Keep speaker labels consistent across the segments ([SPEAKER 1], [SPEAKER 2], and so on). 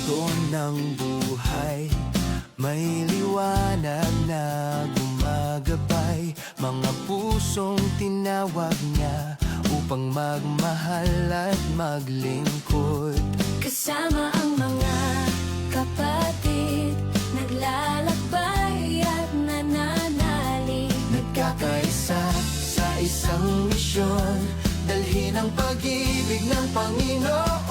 [SPEAKER 1] kwento ng buhay, may liwanag na gumagabay. Mga pusong tinawag niya upang magmahal at maglingkod.
[SPEAKER 2] Kasama ang mga kapatid, naglalakbay at nananalig.
[SPEAKER 1] Nagkakaisa sa isang misyon, dalhin ang pag-ibig ng Panginoon.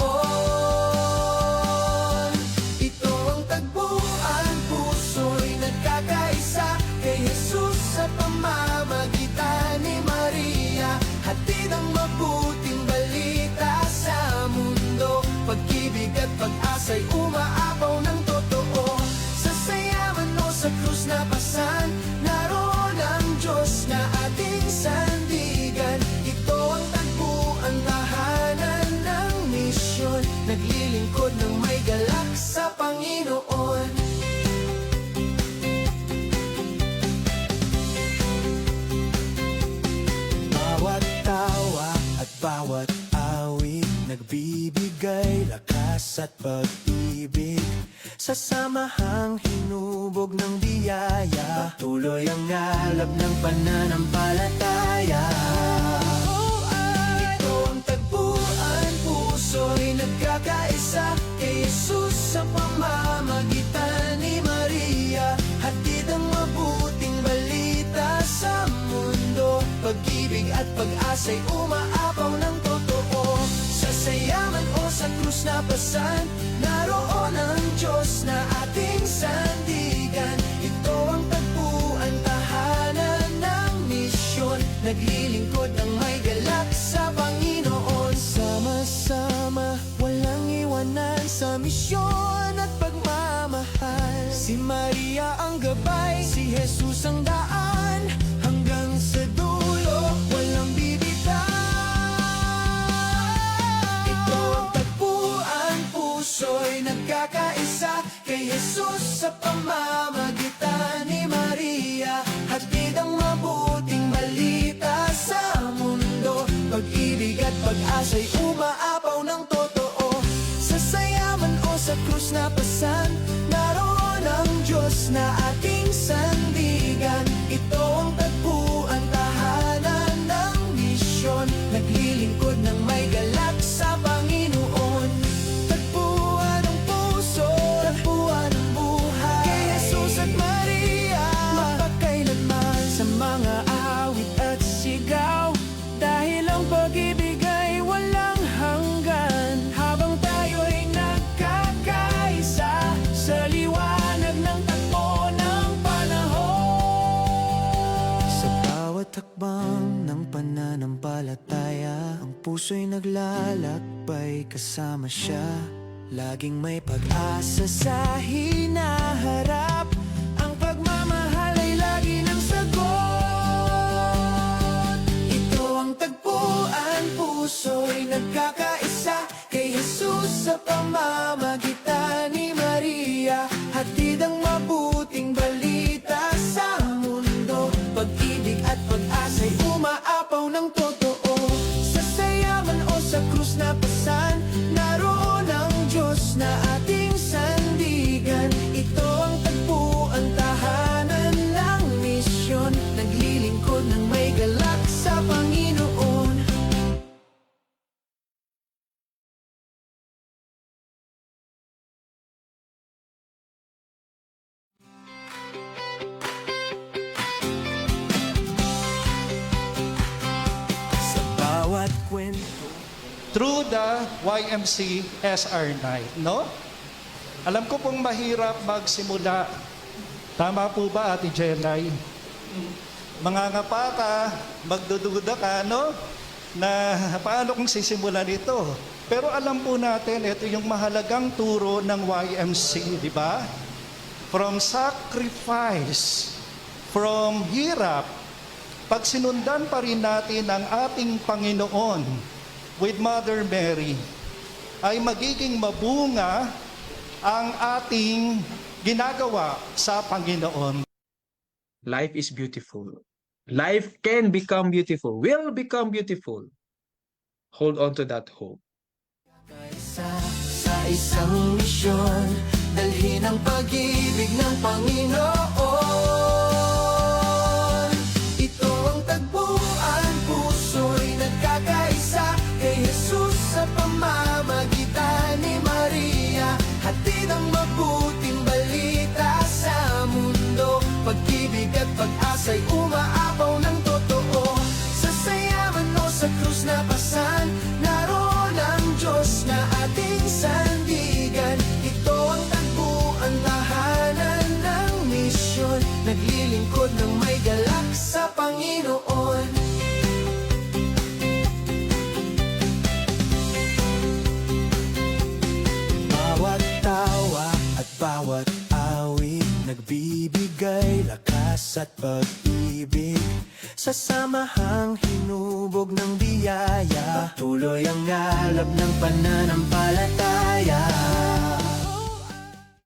[SPEAKER 1] Ito ang tagpuan, puso'y nagkakaisa kay Jesus sa pamamagitan ni Maria. Hatid ang mabuting balita sa mundo, pag-ibig at pag-asa'y umaapaw ng totoo. Sa saya man o sa krus na pasan, naroon ang Diyos na ating sandigan. Ito ang tagpuan, tahanan ng misyon, naglilingkod ng may galak sa Panginoon. Bawat tawa at bawat awit, nagbibigay lakas at pag-ibig. Sa samahang hinubog ng biyaya, patuloy ang alab ng pananampalataya. Ito ang tagpuan, puso'y nagkakaisa kay Jesus sa pamamagitan ni Maria. Hatid ang mabuting balita sa mundo, pag-ibig at pag-asa'y umaapaw ng totoo. Sa sayaman o sa krus na pasan, naroon ang Diyos na ating sandigan. Ito ang tagpuan, tahanan ng misyon, naglilingkod ng may galak sa Panginoon. Sama-sama, walang iwanan sa misyon at pagmamahal. Si Maria ang gabay, si Jesus ang daan, hanggang sa dulo, walang bibitaw. Ito ang tagpuan, puso'y nagkakaisa kay Jesus sa pamamagitan ni Maria. Hatid ang mabuting balita sa mundo, pag-ibig at pag-asa'y umaapaw ng totoo. Sa sayaman o sa krus na pasan, naroon ang Diyos na ating sandigan. Ito ang tagpuan, tahanan ng misyon, naglilingkod ng may galak sa Panginoon. Tagpuan ng puso, tagpuan ng buhay, kay Jesus at Maria, mapagkailanman sa mga awit at sigaw. Dahil ang pag-ibig ay walang hanggan, habang tayo'y nagkakaisa sa liwanag ng takbo ng panahon. Sa bawat hakbang ng pananampalataya, ang puso'y naglalakbay kasama siya. Laging may pag-asa sa hinaharap, ang pagmamahal ay lagi ng sagot. Ito ang tagpuan, puso'y nagkakaisa kay Jesus sa pamamagitan ni Maria. Hatid ang mabuting balita sa mundo, pag-ibig at pag-asa'y umaapaw ng totoo. Sa sayaman o sa krus na pasan, naroon ang Diyos na ating sandigan. Ito ang tagpuan, tahanan ng misyon, naglilingkod ng may galak sa Panginoon. Sa bawat kwento,
[SPEAKER 3] Through the YMC SR Night, no? Alam ko pong mahirap magsimula. Tama po ba, Ate Jenay? Mangangapa ka, magdududa ka, no? Na paano kung sisimulan ito? Pero alam po natin, ito yung mahalagang turo ng YMC, di ba? From sacrifice, from hirap, pag sinundan pa rin natin ang ating Panginoon with Mother Mary, ay magiging mabunga ang ating ginagawa sa Panginoon.
[SPEAKER 4] Life is beautiful. Life can become beautiful, will become beautiful. Hold on to that hope.
[SPEAKER 1] kaisa sa nagkakaisang misyon, dalhin ang pag-ibig ng Panginoon. Ito ang tagpuan, puso'y nagkakaisa kay Jesus sa pamamagitan ni Maria. Hatid ang mabuting balita sa mundo, pag-ibig at pag-asa'y umaapaw ng totoo. Sa sayaman o sa krus na pasan, naroon ang Diyos na ating sandigan. Ito ang tagpuan, tahanan ng misyon, naglilingkod ng may galak sa Panginoon. Bawat tawa at bawat awit, nagbibigay lakas at pag-ibig. Sa samahang hinubog ng biyaya, tuloy ang alab ng pananampalataya.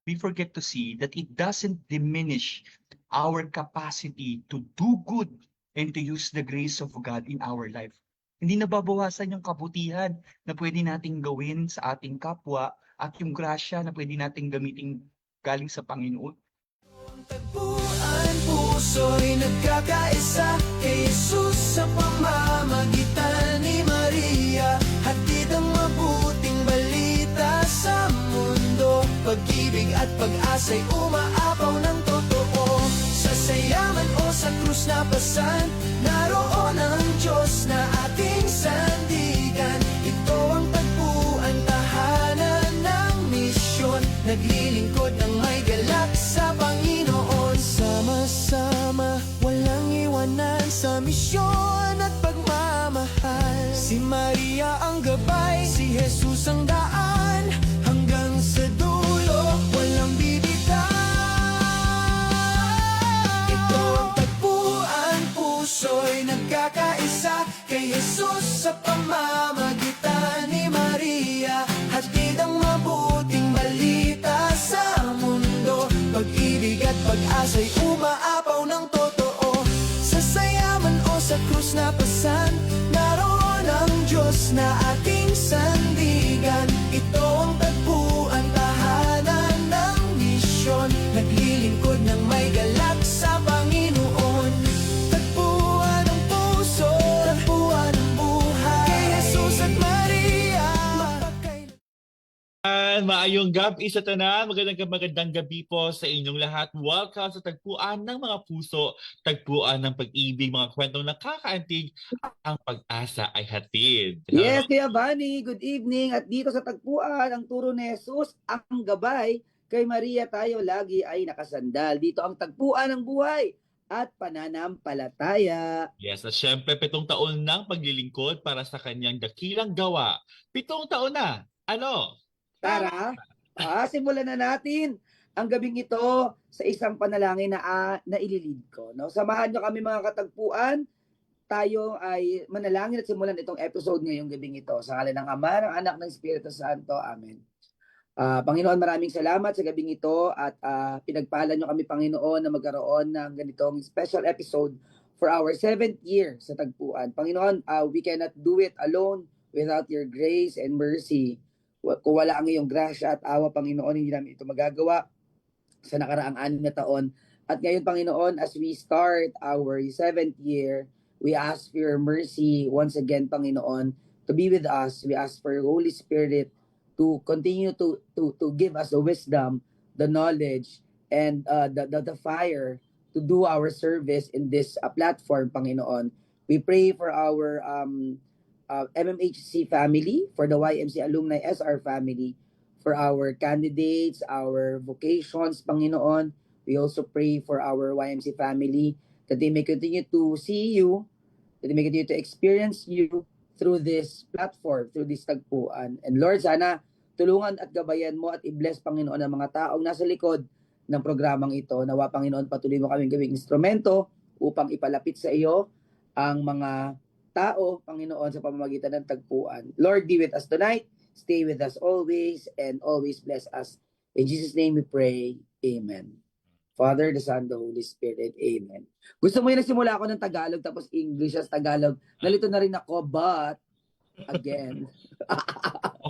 [SPEAKER 5] We forget to see that it doesn't diminish our capacity to do good and to use the grace of God in our life. Hindi nababawasan yung kabutihan na pwede nating gawin sa ating kapwa at yung grasya na pwede nating gamitin galing sa Panginoon.
[SPEAKER 1] Tagpuan, puso'y nagkakaisa kay Jesus sa pamamagitan ni Maria. Hatid ang mabuting balita sa mundo, pag-ibig at pag-asa'y umaapaw ng totoo. Sa sayaman o sa krus na pasan, naroon ang Diyos na ating sandigan. Ito ang tagpuan, tahanan ng misyon, naglilingkod ng may galak sa Panginoon. Sama-sama, walang iwanan sa misyon at pagmamahal. Si Maria ang gabay, si Jesus ang daan, hanggang sa dulo, walang bibitaw. Ito ang tagpuan, puso'y nagkakaisa kay Jesus sa pamamagitan ni Maria. Hatid ang mabuting balita sa mundo, pag-ibig at pag-asa'y umaapaw ng totoo. Sa sayaman o sa krus na pasan, naroon ang Diyos na ating sandigan. Ito ang tagpuan, tahanan ng misyon, naglilingkod ng may galak sa Panginoon. Tagpuan ng puso, tagpuan ng buhay, kay Jesus at Maria.
[SPEAKER 6] Maayong gabi sa tanan. Magandang gabi po sa inyong lahat. Welcome sa Tagpuan ng mga puso, Tagpuan ng pag-ibig, mga kwentong nakakaantig, ang pag-asa ay hatid.
[SPEAKER 7] Yes, Kuya Bunny, good evening. At dito sa Tagpuan, ang turo ni Jesus, ang gabay, kay Maria tayo lagi ay nakasandal. Dito ang Tagpuan ng buhay at pananampalataya.
[SPEAKER 6] Yes, at syempre 7 taon ng paglilingkod para sa kanyang dakilang gawa. 7 taon na. Ano?
[SPEAKER 7] Tara, simulan na natin ang gabing ito sa isang panalangin na ililid ko. No? Samahan nyo kami mga katagpuan. Tayo ay manalangin at simulan itong episode ngayong gabing ito. Sa ngalan ng Ama, ng Anak, ng Espiritu Santo. Amen. Panginoon, maraming salamat sa gabing ito at pinagpala nyo kami, Panginoon, na magkaroon ng ganitong special episode for our 7th year sa Tagpuan. Panginoon, we cannot do it alone without your grace and mercy. Kung wala ang iyong grasya at awa, Panginoon, hindi namin ito magagawa sa nakaraang 6 na taon. At ngayon, Panginoon, as we start our 7th year, we ask for your mercy once again, Panginoon, to be with us. We ask for your Holy Spirit to continue to give us the wisdom, the knowledge, and the fire to do our service in this platform, Panginoon. We pray for our MMHC family, for the YMC Alumni SR family, for our candidates, our vocations, Panginoon. We also pray for our YMC family that they may continue to see you, that they may continue to experience you through this platform, through this Tagpuan. And Lord, sana tulungan at gabayan mo at i-bless, Panginoon, ang mga taong nasa likod ng programang ito. Nawa, Panginoon, patuloy mo kaming gawing instrumento upang ipalapit sa iyo ang mga tao, Panginoon, sa pamamagitan ng Tagpuan. Lord, be with us tonight. Stay with us always and always bless us. In Jesus' name we pray. Amen. Father, the Son, the Holy Spirit. Amen. Gusto mo yun nagsimula ako ng Tagalog tapos English as Tagalog. Nalito na rin ako, but again.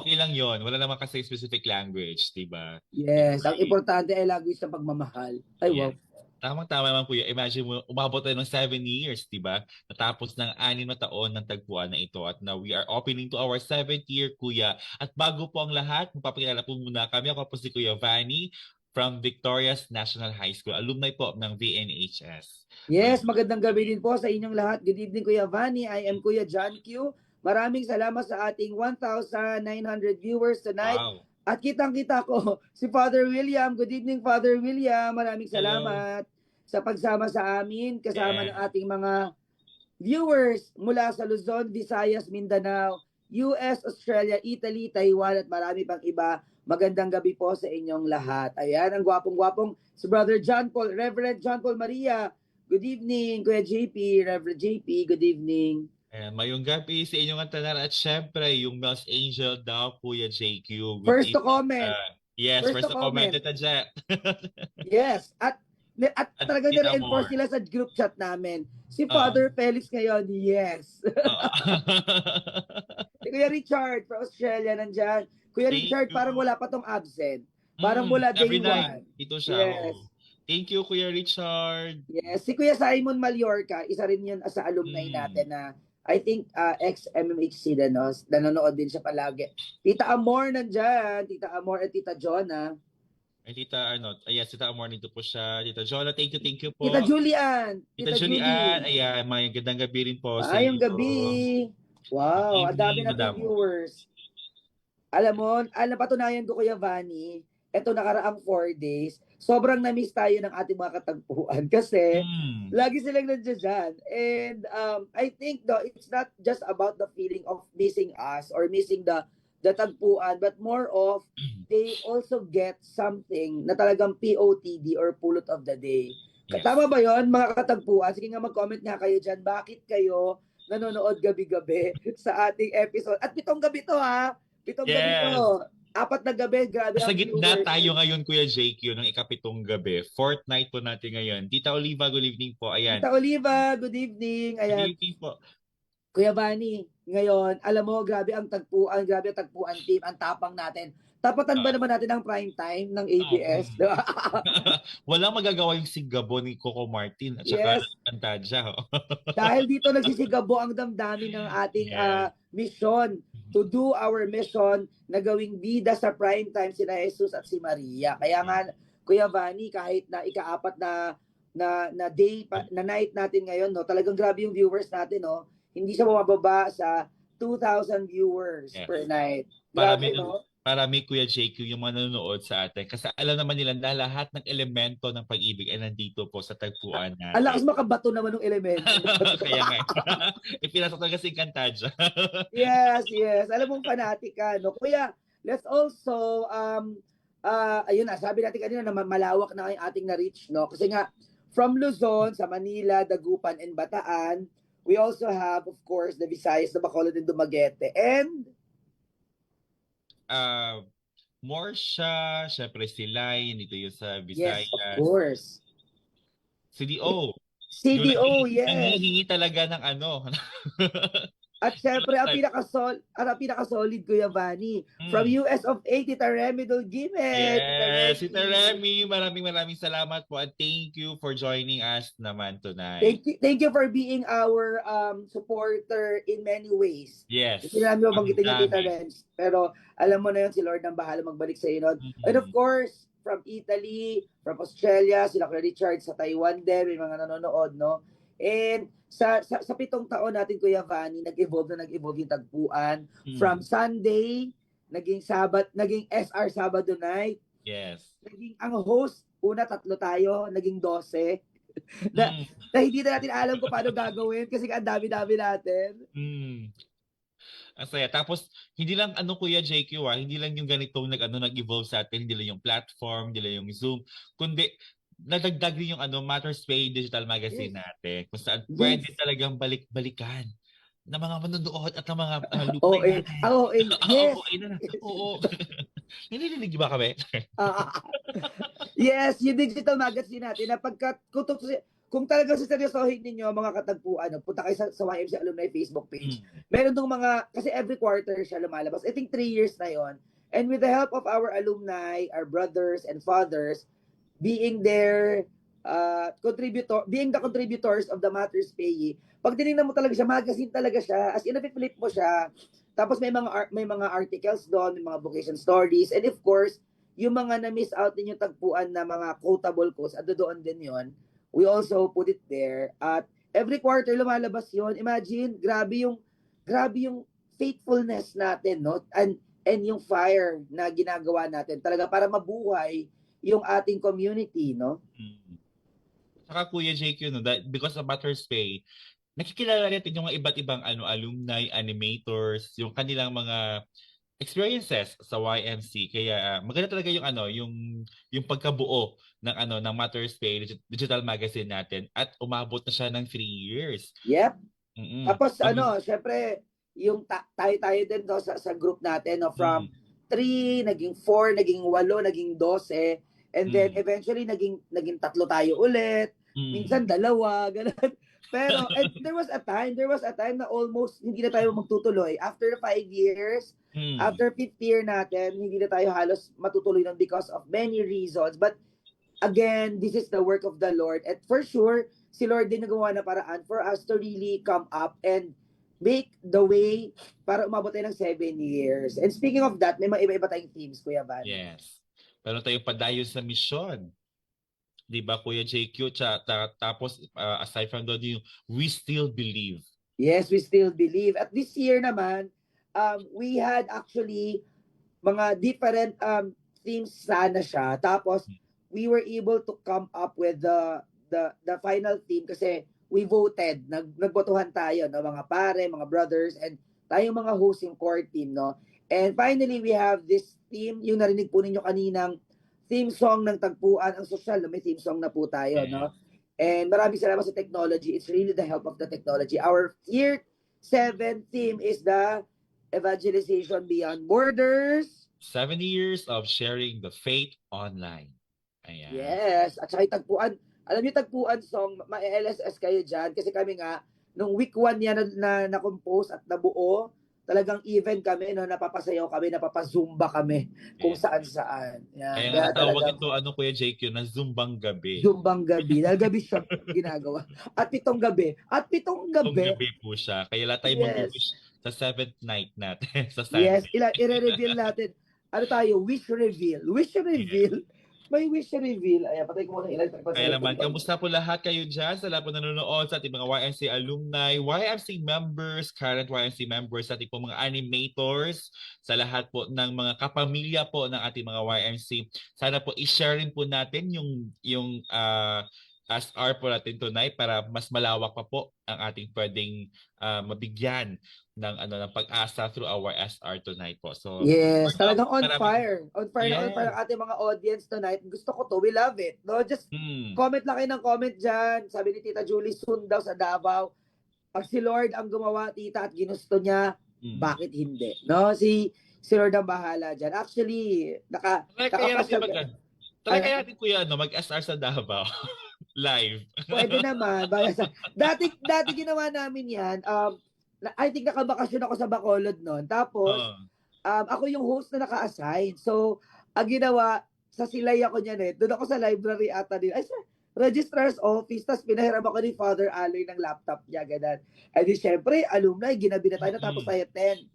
[SPEAKER 6] Okay lang yon. Wala naman kasi specific language, di ba?
[SPEAKER 7] Yes, ang importante ay language ng pagmamahal. Ay, wow.
[SPEAKER 6] Yes. Tamang-tama naman kuya. Imagine mo, umabot tayo ng 7 years, di ba? Natapos ng 6 na taon ng tagpuan na ito at now we are opening to our 7th year, kuya. At bago po ang lahat, magpapakilala po muna kami. Ako po si Kuya Vanny from Victorias National High School. Alumni po ng VNHS.
[SPEAKER 7] Yes, magandang gabi din po sa inyong lahat. Good evening, Kuya Vanny. I am Kuya John Q. Maraming salamat sa ating 1,900 viewers tonight.
[SPEAKER 6] Wow.
[SPEAKER 7] At kitang-kita ko si Father William. Good evening, Father William. Maraming salamat sa pagsama sa amin kasama ng ating mga viewers mula sa Luzon, Visayas, Mindanao, US, Australia, Italy, Taiwan at marami pang iba. Magandang gabi po sa inyong lahat. Ayan, ang gwapong-gwapong si Brother John Paul, Reverend John Paul Maria. Good evening, Kuya JP, Reverend JP. Good evening.
[SPEAKER 6] And mayong gabi sa inyong tanan at syempre yung Mel's Angel daw, Kuya JQ. Good
[SPEAKER 7] First to
[SPEAKER 6] evening.
[SPEAKER 7] comment.
[SPEAKER 6] Yes, first to comment,
[SPEAKER 7] comment.
[SPEAKER 6] Tita Jet.
[SPEAKER 7] Yes, at talagang
[SPEAKER 6] Tita
[SPEAKER 7] na-reinforce
[SPEAKER 6] Amor.
[SPEAKER 7] sila sa group chat namin. Si
[SPEAKER 6] Oo.
[SPEAKER 7] Father Felix ngayon, yes.
[SPEAKER 6] Oo.
[SPEAKER 7] Si Kuya Richard from Australia nandyan. Kuya
[SPEAKER 6] Thank
[SPEAKER 7] Richard,
[SPEAKER 6] you.
[SPEAKER 7] parang wala pa tong absent. Parang mula day
[SPEAKER 6] every night.
[SPEAKER 7] one.
[SPEAKER 6] Ito siya.
[SPEAKER 7] Yes.
[SPEAKER 6] oo. Thank you, Kuya Richard.
[SPEAKER 7] Yes, si Kuya Simon Mallorca, isa rin yun sa alumni natin na I think ex-MMHC din, no? Nanonood din siya palagi. Tita Amor nandyan, Tita Amor at Tita Jonah.
[SPEAKER 6] Ay, Tita, yes, Tita Amor, nito po siya. Tita Jola, thank you po.
[SPEAKER 7] Tita Julian.
[SPEAKER 6] Tita Julian, ayan, may gandang gabi rin po sa
[SPEAKER 7] Ayong
[SPEAKER 6] inyo.
[SPEAKER 7] gabi. Wow, ang dami
[SPEAKER 6] Evening,
[SPEAKER 7] nating
[SPEAKER 6] madam.
[SPEAKER 7] viewers. Alam mo, napatunayan ko Kuya Vanny, eto nakaraang 4 days, sobrang na-miss tayo ng ating mga katagpuan kasi lagi silang nandiyan dyan. And I think though, it's not just about the feeling of missing us or missing the tagpuan, but more of they also get something na talagang POTD or pulot of the day.
[SPEAKER 6] Yes.
[SPEAKER 7] Tama ba yon mga katagpuan? Sige nga mag-comment nga kayo dyan. Bakit kayo nanonood gabi-gabi sa ating episode? At 7 gabi to ha. 7 gabi
[SPEAKER 6] Yes.
[SPEAKER 7] to. 4 na gabi. Grabe
[SPEAKER 6] Sa
[SPEAKER 7] ang
[SPEAKER 6] gitna
[SPEAKER 7] viewers.
[SPEAKER 6] tayo ngayon, Kuya JQ, ng ikapitong gabi. 4th night po natin ngayon. Tita Oliva, good evening po. Ayan.
[SPEAKER 7] Tita Oliva, good evening.
[SPEAKER 6] Good
[SPEAKER 7] Ayan.
[SPEAKER 6] evening po.
[SPEAKER 7] Kuya Vanny, ngayon, alam mo, grabe ang tagpuan team, ang tapang natin. Tapatan ba naman natin ang prime time ng ABS? Di ba?
[SPEAKER 6] Walang magagawa yung sigabo ni Coco Martin at saka
[SPEAKER 7] Yes.
[SPEAKER 6] Cantadja.
[SPEAKER 7] Dahil dito nagsisigabo ang damdamin ng ating
[SPEAKER 6] Yes.
[SPEAKER 7] mission to do our mission na gawing bida sa prime time sina Jesus at si Maria. Kaya nga, Kuya Vanny, kahit na ika-4 na day, na night natin ngayon, no, talagang grabe yung viewers natin, no? Hindi siya bumababa sa 2,000 viewers
[SPEAKER 6] Yes.
[SPEAKER 7] per night. Grabe,
[SPEAKER 6] Marami,
[SPEAKER 7] no?
[SPEAKER 6] marami, Kuya JQ, yung manonood sa atin. Kasi alam naman nila na lahat ng elemento ng pag-ibig ay nandito po sa tagpuan natin.
[SPEAKER 7] Ang lakas makabato naman ng elemento.
[SPEAKER 6] Kaya nga. Ipinasok talaga si Cantadja.
[SPEAKER 7] Yes, yes. Alam mong fanatic ka, no? Kuya, let's also, ayun na, sabi natin kanina na malawak na yung ating na-reach, no? Kasi nga, from Luzon, sa Manila, Dagupan, and Bataan, we also have, of course, the Visayas, the Bacolod, and Dumaguete. And,
[SPEAKER 6] More siya, syempre si Lai, dito yung sa
[SPEAKER 7] yes,
[SPEAKER 6] Visayas.
[SPEAKER 7] of course.
[SPEAKER 6] CDO.
[SPEAKER 7] CDO, yes.
[SPEAKER 6] Nangihingi talaga ng
[SPEAKER 7] At syempre, ang pinaka-solid, Kuya Vanny, from US of A, Tita Remy Dulgimet.
[SPEAKER 6] Yes, Tita Remy, maraming salamat po and thank you for joining us naman tonight.
[SPEAKER 7] Thank you for being our supporter in many ways.
[SPEAKER 6] Yes.
[SPEAKER 7] Hindi namin mabanggitin yung
[SPEAKER 6] Ang
[SPEAKER 7] Tita
[SPEAKER 6] dami.
[SPEAKER 7] Renz. Pero alam mo na yun, si Lord nang bahala magbalik sa iyo. And of course, from Italy, from Australia, sila Kuya Richard sa Taiwan din, may mga nanonood, no? And sa 7 taon natin, Kuya Vanny, nag-evolve yung tagpuan. From Sunday, naging SR Sabado night.
[SPEAKER 6] Yes.
[SPEAKER 7] Naging ang host, una 3 tayo, naging 12. na hindi na natin alam kung paano gagawin kasi ang dami-dami natin.
[SPEAKER 6] Ang saya. Tapos, hindi lang Kuya JQ, hindi lang yung ganitong nag-evolve sa atin, hindi lang yung platform, hindi lang yung Zoom, kundi nadagdag din yung Matters Pay Digital Magazine natin kung saan pwede talagang balik-balikan ng mga manonood at ng mga lupay natin.
[SPEAKER 7] Yes.
[SPEAKER 6] Oo. Nililinig ba kami?
[SPEAKER 7] Yes, yung digital magazine natin na kung talagang seryosohin ninyo mga katagpuan, punta kayo sa YMC Alumni Facebook page. Meron dong mga, kasi every quarter siya lumalabas. I think 3 years na yon. And with the help of our alumni, our brothers and fathers, being their being the contributors of the Matters Payee, pag tinignan mo talaga siya, magazine talaga siya. As in, flip mo siya. Tapos may mga articles doon, may mga vocation stories, and of course, yung mga na-miss out ninyo tagpuan na mga quotable quotes, doon din yon. We also put it there. At every quarter lumalabas yon. Imagine, grabe yung faithfulness natin, no? And yung fire na ginagawa natin talaga para mabuhay yung ating community, no?
[SPEAKER 6] Saka Kuya JQ, no, that because of Matters Pay, nakikilala natin yung mga iba't ibang alumni, animators, yung kanilang mga experiences sa YMC. Kaya maganda talaga yung pagkabuo ng Matters Pay digital magazine natin at umabot na siya ng 3 years.
[SPEAKER 7] Yep.
[SPEAKER 6] Mm-mm.
[SPEAKER 7] Tapos syempre yung tayo din do sa group natin, no, from 3 naging 4, naging 8, naging 12, and then eventually naging 3 tayo ulit. Minsan 2, ganun. Pero and there was a time na almost hindi na tayo magtutuloy. After 5 years, after 5th year natin, hindi na tayo halos matutuloy nun because of many reasons. But again, this is the work of the Lord. And for sure, si Lord din nagawa na paraan for us to really come up and make the way para umabot tayo ng 7 years. And speaking of that, may mga iba-iba tayong themes, Kuya Van.
[SPEAKER 6] Yes. Meron tayong padayon sa misyon. Di ba, Kuya JQ? Tapos, aside from that, yung We Still Believe.
[SPEAKER 7] Yes, we still believe. At this year naman, we had actually mga different themes sana siya. Tapos, we were able to come up with the final theme kasi we voted. Nagbotohan tayo, no? Mga pare, mga brothers, and tayong mga hosting core team, no? And finally, we have this theme, yung narinig po ninyo kaninang theme song ng Tagpuan ang Sosyal, no? May theme song na po tayo, no? And maraming salamat sa technology. It's really the help of the technology. Our year 7 theme is the Evangelization Beyond Borders.
[SPEAKER 6] 70 years of sharing the faith online. Ayan.
[SPEAKER 7] Yes. At saka yung Tagpuan. Alam niyo, Tagpuan song, ma-LSS kayo dyan. Kasi kami nga, nung week 1 yan na-compose at nabuo, talagang even kami, no, napapasayaw kami, napapazumba kami kung saan-saan. Yan.
[SPEAKER 6] Kaya nga tawag ito, Kuya JQ, na Zumbang Gabi.
[SPEAKER 7] Zumbang gabi. Dahil gabi siya ginagawa. At 7 gabi.
[SPEAKER 6] Itong gabi po siya. Kaya lahat tayo mag-wish sa 7th night natin. Sa Sunday.
[SPEAKER 7] Yes, i-reveal natin. Ano tayo? Wish reveal. Wish reveal. May wish reveal. Ayan, patay ko muna ilan.
[SPEAKER 6] Kaya naman, kamusta po lahat kayo dyan sa lahat po nanonood sa ating mga YMC alumni, YMC members, current YMC members, sa ating po mga animators, sa lahat po ng mga kapamilya po ng ating mga YMC. Sana po i-share rin po natin yung SR po natin tonight para mas malawak pa po ang ating pwedeng mabigyan ng pag-asa through our SR tonight po. So
[SPEAKER 7] yes, talagang on fire. On fire
[SPEAKER 6] yes.
[SPEAKER 7] Na on fire ang ating mga audience tonight. Gusto ko to. We love it. No, just comment lang kayo ng comment dyan. Sabi ni Tita Julie, soon daw sa Davao. Pag si Lord ang gumawa, Tita, at ginusto niya, bakit hindi? No, si Lord ang bahala dyan. Actually,
[SPEAKER 6] kaya natin Kuya mag-SR sa Davao. Live.
[SPEAKER 7] Pwede naman. Dati ginawa namin yan. I think nakabakasyon ako sa Bacolod noon. Tapos, ako yung host na naka-assign. So, ang ginawa, sa silay ako niyan eh. Doon ako sa library ata din. Ay, sa registrar's office. Tapos pinahiram ako ni Father Aloy ng laptop niya. Ganun. Eh di syempre, alumni, ginabi na tayo. Natapos tayo 10.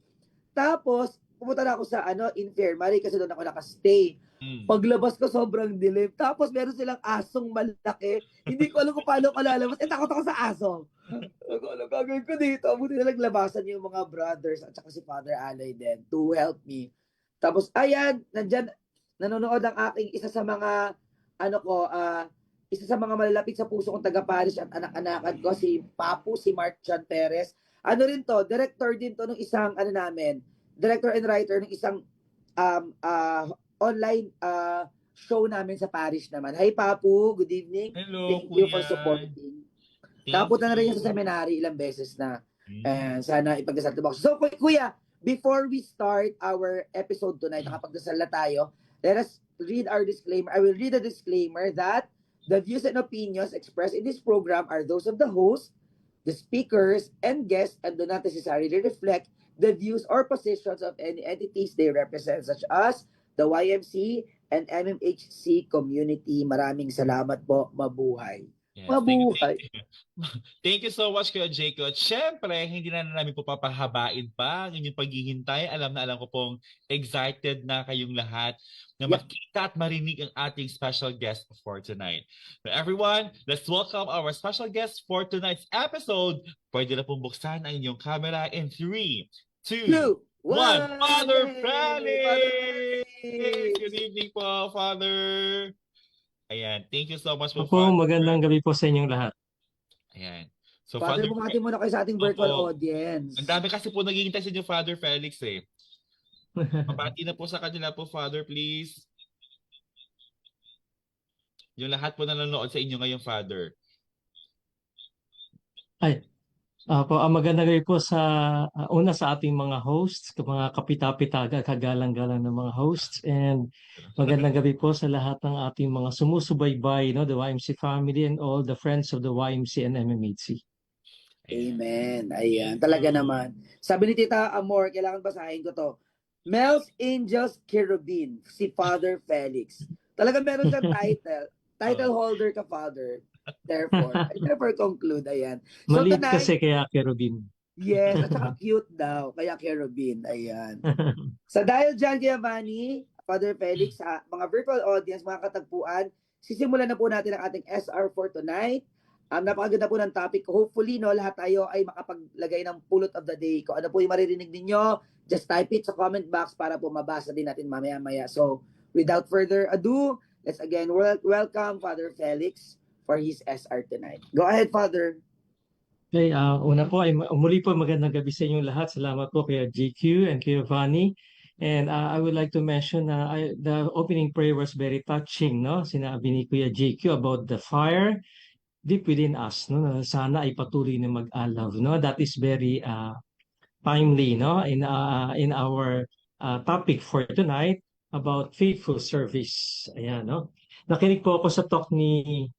[SPEAKER 7] Tapos, pumunta na ako sa infirmary kasi doon ako nakastay. Paglabas ko, sobrang dilim. Tapos meron silang asong malaki. Hindi ko alam kung paano ko lalabas. Takot ako sa aso. Ano gagawin ko dito? Buti na naglabasan yung mga brothers at saka si Father Aloy din to help me. Tapos, ayan, nandyan, nanonood ang aking isa sa mga, isa sa mga malalapit sa puso kong taga-parish at anak-anakan ko, si Papu, si Mark Chan Perez. Ano rin to, director din to ng isang, director and writer ng isang online show namin sa parish naman. Hi Papu, good evening.
[SPEAKER 6] Hello,
[SPEAKER 7] Thank you for supporting. Napunta na rin yung sa seminary ilang beses na. And sana ipagdasal mo. So Kuya, before we start our episode tonight, nakapagdasal na tayo, let us read our disclaimer. I will read a disclaimer that The views and opinions expressed in this program are those of the host, the speakers, and guests and do not necessarily reflect the views or positions of any entities they represent such as the YMC and MMHC community. Maraming salamat po. Mabuhay.
[SPEAKER 6] Yes,
[SPEAKER 7] Mabuhay.
[SPEAKER 6] thank you so much, Kuya Jacob. At syempre, hindi na namin po papahabain pa ang inyong paghihintay. Alam na alam ko pong excited na kayong lahat na
[SPEAKER 7] Yep.
[SPEAKER 6] makita at marinig ang ating special guest for tonight. But everyone, let's welcome our special guest for tonight's episode. Pwede na pong buksan ang inyong camera in 3, 2,
[SPEAKER 7] 2,
[SPEAKER 6] 1.
[SPEAKER 7] 1.
[SPEAKER 6] Father
[SPEAKER 7] Yay!
[SPEAKER 6] Felix!
[SPEAKER 7] Father Felix!
[SPEAKER 6] Good evening po, Father. Ayan, thank you so much po,
[SPEAKER 8] Opo,
[SPEAKER 6] Father.
[SPEAKER 8] magandang gabi po sa inyong lahat.
[SPEAKER 6] Ayan. So,
[SPEAKER 7] Father,
[SPEAKER 6] Father,
[SPEAKER 7] bumati muna kayo sa ating virtual
[SPEAKER 6] Opo.
[SPEAKER 7] audience.
[SPEAKER 6] ang dami kasi po naghihintay sa inyo, Father Felix eh. Mabati na po sa kanila po, Father, please. Yung lahat po nanonood sa inyo ngayon, Father.
[SPEAKER 8] Magandang gabi po sa una sa ating mga hosts, mga kapita-pitaga, kagalang-galang ng mga hosts, and magandang gabi po sa lahat ng ating mga sumusubaybay, no, the YMC family and all the friends of the YMC and MMHC.
[SPEAKER 7] Amen. Ayan. Talaga naman. Sabi ni Tita Amor, kailangan basahin ko to. Mel's Angels Cherubim, si Father Felix. Talaga meron siyang title holder ka, Father. Therefore, I therefore conclude, ayan. So
[SPEAKER 8] Maliit
[SPEAKER 7] tonight,
[SPEAKER 8] kasi kaya Kerubin.
[SPEAKER 7] yes, at saka cute daw, kaya Cherubim, ayan. Sa dahil dyan, Giovanni, Father Felix, sa mga virtual audience, mga katagpuan, sisimulan na po natin ang ating SR for tonight. Napakaganda po ng topic. Hopefully, no, lahat tayo ay makapaglagay ng pulot of the day. Kung ano po yung maririnig ninyo, just type it sa comment box para po mabasa din natin mamaya-maya. So, without further ado, let's again welcome Father Felix for his SR tonight. Go ahead, Father.
[SPEAKER 8] Okay, una po ay muli po magandang gabi sa inyong lahat. Salamat po kay GQ and kay Giovanni. And I would like to mention the opening prayer was very touching, no? Sinabi ni Kuya GQ about the fire deep within us, no? Na sana ay patuloy na mag-alaw, no? That is very timely, no? In our topic for tonight about faithful service. Ayan, no? Nakinig po ako sa talk ni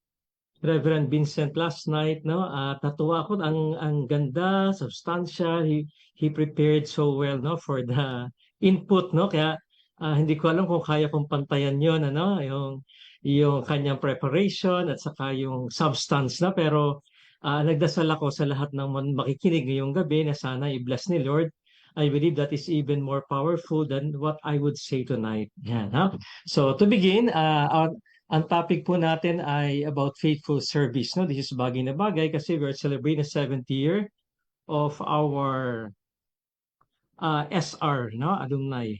[SPEAKER 8] Reverend Vincent last night, no? Natuwa ako ang ganda, substantial. He prepared so well, no, for the input, no? Kaya hindi ko alam kung kaya kong pantayan 'yon, ano, yung kanyang preparation at saka yung substance na, pero nagdasal ako sa lahat ng makikinig ngayong gabi na sana i-bless ni Lord. I believe that is even more powerful than what I would say tonight. Yan, ha? So to begin, ang topic po natin ay about faithful service. No? This is bagay na bagay kasi we're celebrating the 70th year of our SR, no? Alumni,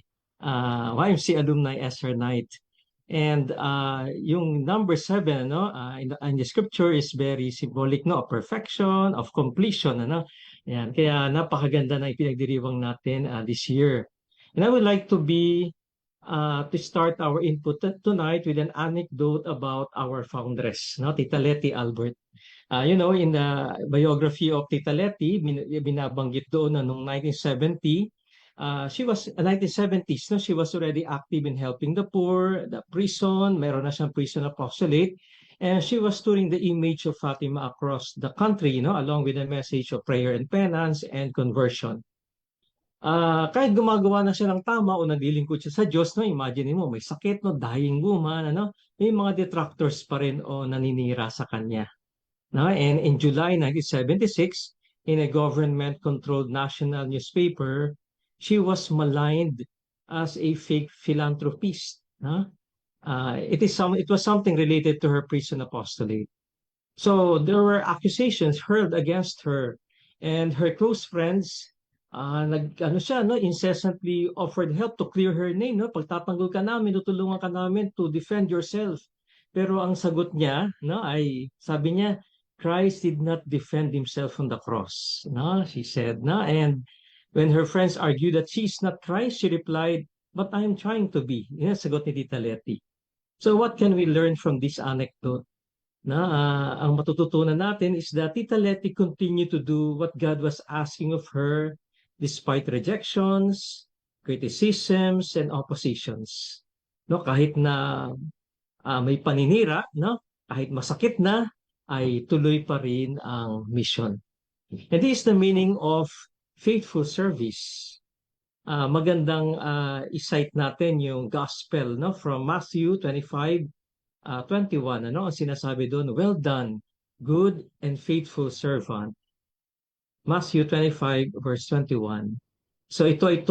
[SPEAKER 8] YMC Alumni SR Night. And yung number 7, no? In the scripture is very symbolic, no? Of perfection, of completion, ano? Yan. Kaya napakaganda na ipinagdiriwang natin this year. And I would like to start our input tonight with an anecdote about our foundress, no? Tita Letty Albert. In the biography of Tita Letty, binabanggit doon na noong 1970, she was 1970s, no? She was already active in helping the poor, the prison, meron na siyang prison apostolate, and she was touring the image of Fatima across the country, along with a message of prayer and penance and conversion. Kahit gumagawa na siya ng tama o naglilingkod siya sa Diyos, no, imagine mo, may sakit, no, dying woman, may mga detractors pa rin o naninira sa kanya. No? And in July 1976, in a government-controlled national newspaper, she was maligned as a fake philanthropist. No? It was something related to her prison apostolate. So there were accusations hurled against her, and her close friends incessantly offered help to clear her name, no? Pagtatanggol ka namin, tutulungan ka namin to defend yourself. Pero ang sagot niya, no, ay sabi niya, Christ did not defend himself on the cross, no? She said, no? And when her friends argued that she is not Christ, she replied, but I am trying to be. Yan ang sagot ni Tita Letty. So what can we learn from this anecdote? Ang matututunan natin is that Tita Letty continued to do what God was asking of her despite rejections, criticisms, and oppositions. No, kahit na may paninira, no? kahit masakit na, ay tuloy pa rin ang mission. And this is the meaning of faithful service. Magandang i-cite natin yung gospel, no, from Matthew 25:21. Ano ang sinasabi doon? Well done, good and faithful servant. Matthew 25 verse 21. So ito ay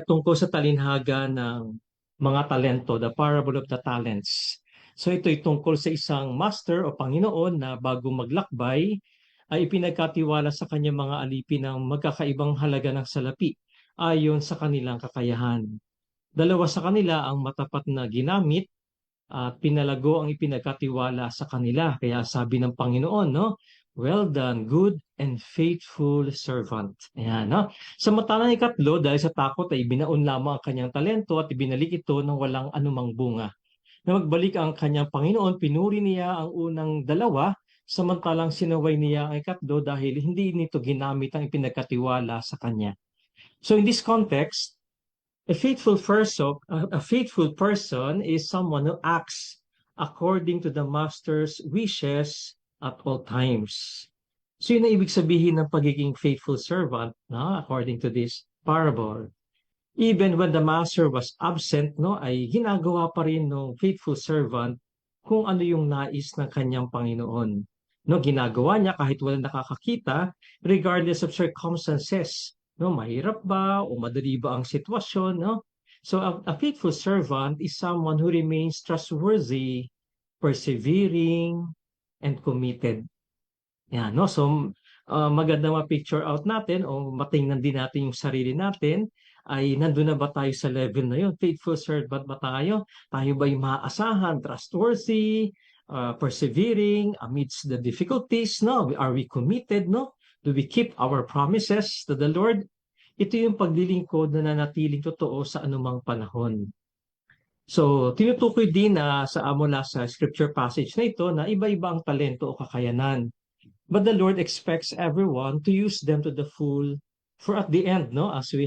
[SPEAKER 8] tungkol sa talinhaga ng mga talento, the parable of the talents. So ito ay tungkol sa isang master o Panginoon na bago maglakbay ay ipinagkatiwala sa kanyang mga alipin ng magkakaibang halaga ng salapi ayon sa kanilang kakayahan. Dalawa sa kanila ang matapat na ginamit at pinalago ang ipinagkatiwala sa kanila. Kaya sabi ng Panginoon, no? Well done, good and faithful servant. Ayan, no? Samantalang ikatlo, dahil sa takot ay binaon lamang ang kanyang talento at ibinalik ito ng walang anumang bunga. Na magbalik ang kanyang Panginoon, pinuri niya ang unang dalawa, samantalang sinaway niya ang ikatlo dahil hindi nito ginamit ang ipinagkatiwala sa kanya. So in this context, a faithful person is someone who acts according to the master's wishes at all times. So yun ang ibig sabihin ng pagiging faithful servant, no? According to this parable. Even when the master was absent, no, ay ginagawa pa rin ng faithful servant kung ano yung nais ng kanyang Panginoon. No, ginagawa niya kahit walang nakakakita, regardless of circumstances. No, mahirap ba o madali ba ang sitwasyon, no? So a faithful servant is someone who remains trustworthy, persevering, and committed. Yan, no? So maganda ma-picture out natin o matingnan din natin yung sarili natin ay nandun na ba tayo sa level na yun? Faithful servant ba tayo? Tayo ba yung maaasahan, trustworthy, persevering amidst the difficulties, no? Are we committed, no? Do we keep our promises to the Lord? Ito yung paglilingkod na nanatiling totoo sa anumang panahon. So, tinutukoy din na mula sa scripture passage na ito na iba-iba ang talento o kakayanan. But the Lord expects everyone to use them to the full. For at the end, no, as we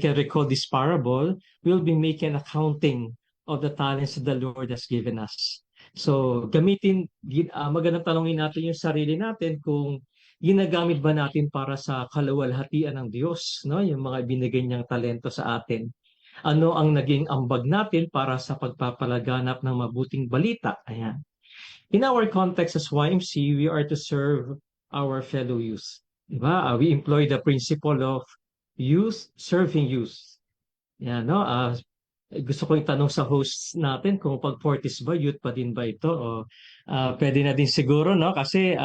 [SPEAKER 8] can recall this parable, we'll be making accounting of the talents that the Lord has given us. So, magandang tanongin natin yung sarili natin kung ginagamit ba natin para sa kaluwalhatian ng Diyos, no? Yung mga binigay niyang talento sa atin. Ano ang naging ambag natin para sa pagpapalaganap ng mabuting balita? Ayan. In our context as YMC, we are to serve our fellow youth. Diba? We employ the principle of youth serving youth. Yan, no? Gusto ko itanong sa hosts natin kung pag 40s ba, youth pa din ba ito? O pwede na din siguro, no? Kasi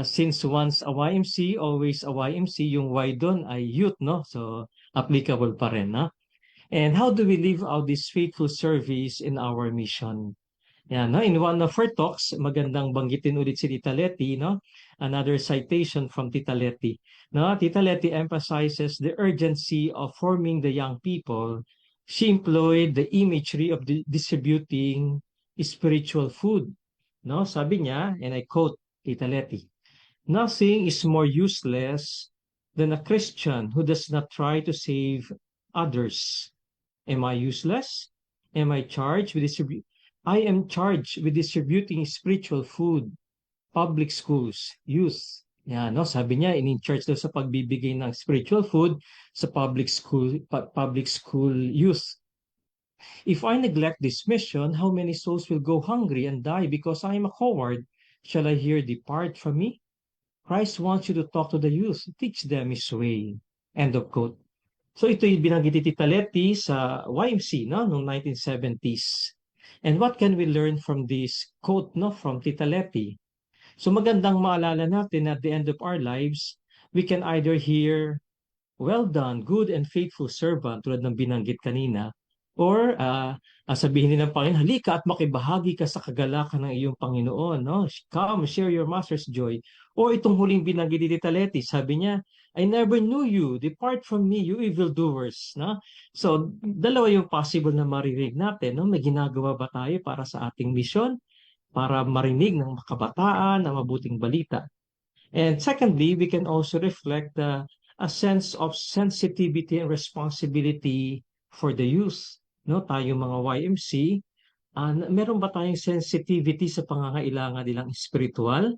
[SPEAKER 8] since once a YMC, always a YMC, yung Y doon ay youth, no? So, applicable pa rin, no? And how do we live out this faithful service in our mission? Yan, no? In one of her talks, magandang banggitin ulit si Tita Letty, no? Another citation from Tita Letty. No? Tita Letty emphasizes the urgency of forming the young people. She employed the imagery of distributing spiritual food. No? Sabi niya, and I quote Tita Letty, "Nothing is more useless than a Christian who does not try to save others." Am I useless? Am I charged with I am charged with distributing spiritual food, public schools, youth. Yan, no? Sabi niya, in-charge daw sa pagbibigay ng spiritual food sa public school youth. If I neglect this mission, how many souls will go hungry and die because I am a coward? Shall I here depart from me? Christ wants you to talk to the youth, teach them His way. End of quote. So ito yung binanggit ni Tita Letty sa YMC, no, noong 1970s. And what can we learn from this quote, no, from Tita Letty? So magandang maalala natin at the end of our lives, we can either hear, "Well done, good and faithful servant," tulad ng binanggit kanina, or sabihin din ng Panginoon, "Halika at makibahagi ka sa kagalakan ng iyong Panginoon." No? "Come, share your master's joy." O itong huling binanggit ni Tita Letty, sabi niya, "I never knew you. Depart from me, you evildoers." No? So, dalawa yung possible na marinig natin. No? May ginagawa ba tayo para sa ating mission? Para marinig ng kabataan, ng mabuting balita. And secondly, we can also reflect a sense of sensitivity and responsibility for the youth. No? Tayo mga YMC, Meron ba tayong sensitivity sa pangangailangan nilang spiritual?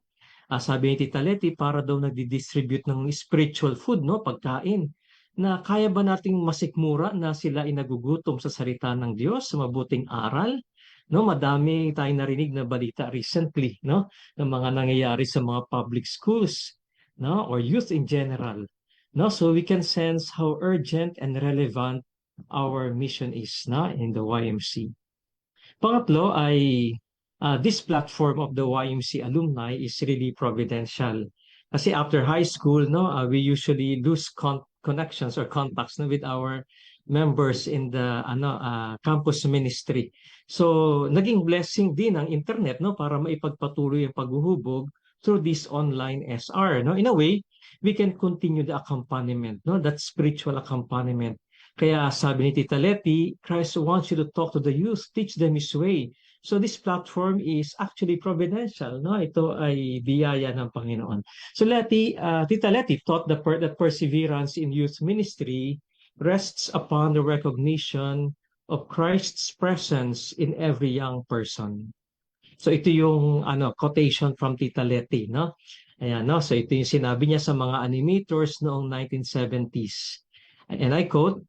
[SPEAKER 8] Sabi ni Tita Leti, para daw nagdi-distribute ng spiritual food, no, pagkain, na kaya ba nating masikmura na sila ay nagugutom sa salita ng Diyos, sa mabuting aral? No, madami tayong narinig na balita recently, no, ng mga nangyayari sa mga public schools, no, or youth in general. No, so we can sense how urgent and relevant our mission is, no, in the YMC. Pangatlo ay this platform of the YMC alumni is really providential. Kasi after high school, no, we usually lose connections or contacts, no, with our members in the campus ministry. So naging blessing din ang internet, no, para maipagpatuloy ang paghuhubog through this online SR, no. In a way, we can continue the accompaniment, no, that spiritual accompaniment. Kaya sabi ni Tita Leti, Christ wants you to talk to the youth, teach them His way. So this platform is actually providential, no? Ito ay biyaya ng Panginoon. So Tita Leti taught that perseverance in youth ministry rests upon the recognition of Christ's presence in every young person. So ito yung quotation from Tita Leti, no? Ayan, no? So ito yung sinabi niya sa mga animators noong 1970s. And I quote,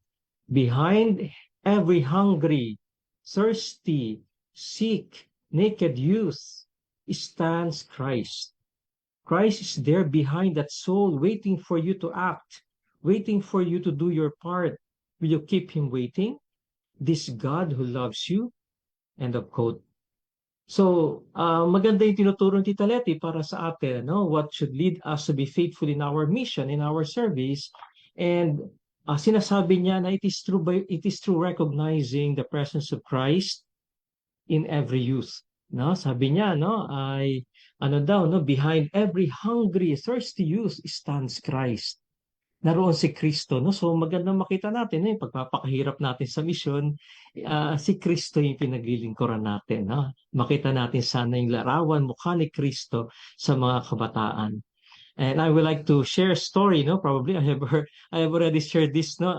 [SPEAKER 8] "Behind every hungry, thirsty, sick, naked youth stands Christ. Christ is there behind that soul, waiting for you to act, waiting for you to do your part. Will you keep Him waiting? This God who loves you." End of quote. So, maganda yung tinuturo ni Tita Leti para sa atin, no? What should lead us to be faithful in our mission, in our service, and sinasabi niya na it is through recognizing the presence of Christ in every youth, no? Sabi niya, no, ay behind every hungry, thirsty youth stands Christ. Naroon si Kristo, no? So magandang makita natin, yung pagpapakahirap natin sa misyon, si Kristo yung pinaglilingkuran natin, no? Makita natin sana yung larawan, mukha ni Kristo sa mga kabataan. And I would like to share a story, no? Probably I have already shared this, no,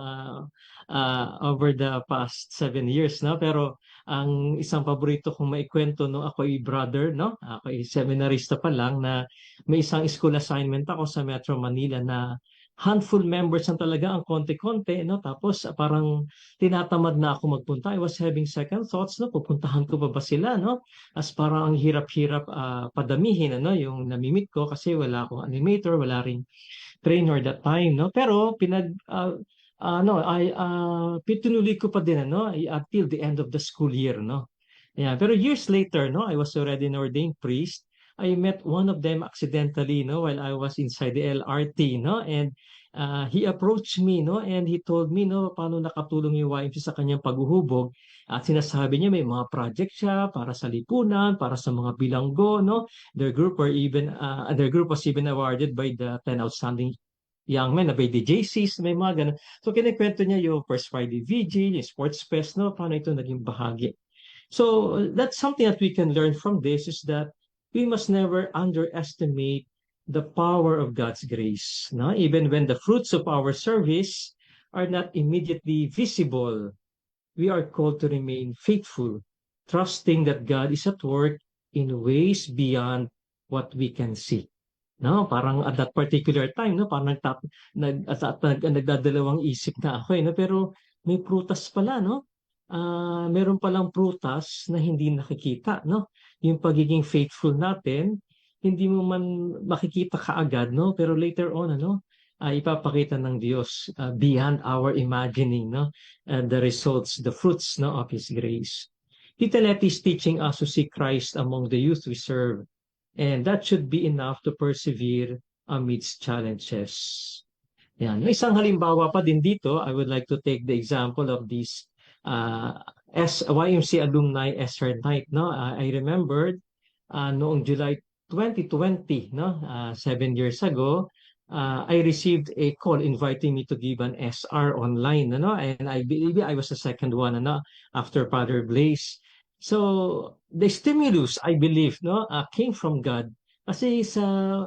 [SPEAKER 8] over the past 7 years, no? Pero ang isang paborito kong maikwento, no, ako ay brother, no? Ako ay seminarista pa lang, na may isang school assignment ako sa Metro Manila na handful members lang talaga, ang konti-konti, no? Tapos parang tinatamad na ako magpunta. I was having second thoughts, no? Pupuntahan ko ba sila, no? As parang ang hirap-hirap padamihin, ano, yung namimit ko kasi wala akong animator, wala ring trainer that time, no? Pero pituloy ko pa din, ano, until the end of the school year, no? Yeah, pero years later, no, I was already an ordained priest. I met one of them accidentally, no, while I was inside the LRT, no, and he approached me, no, and he told me, no, paano nakatulong yung YMC sa kanyang paghuhubog. At sinasabi niya may mga project siya para sa lipunan, para sa mga bilanggo, no. Their group was even awarded by the 10 outstanding young men, by the JCs, may mga ganun. So kinikwento niya yung First Friday Vigil, yung Sports Fest, no, paano ito naging bahagi. So that's something that we can learn from this, is that we must never underestimate the power of God's grace. No? Even when the fruits of our service are not immediately visible, we are called to remain faithful, trusting that God is at work in ways beyond what we can see. No, parang at that particular time, no, parang nagdadalawang isip na ako, no, pero may prutas pala, no? Meron palang prutas na hindi nakikita, no? Yung pagiging faithful natin, hindi mo man makikita kaagad, no? Pero later on, ipapakita ng Diyos beyond our imagining, no? The results, the fruits, no, of His grace. Tita Leti is teaching us to see Christ among the youth we serve, and that should be enough to persevere amidst challenges. Yan. May isang halimbawa pa din dito. I would like to take the example of this YMC alumni SR night, no. I remembered noong July 2020, no, 7 years ago, I received a call inviting me to give an SR online, no, and I believe I was the second one, no, after Father Blaise. So the stimulus, I believe, no, came from God, kasi sa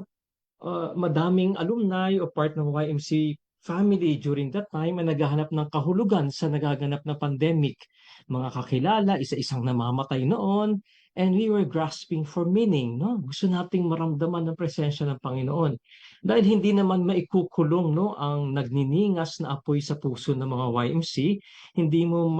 [SPEAKER 8] madaming alumni o part ng YMC family during that time ay naghahanap ng kahulugan sa nagaganap na pandemic. Mga kakilala, isa-isang namamatay noon, and we were grasping for meaning, no? Gusto nating maramdaman ng presensya ng Panginoon. Dahil hindi naman maikukulong, no, ang nagniningas na apoy sa puso ng mga YMC, hindi mo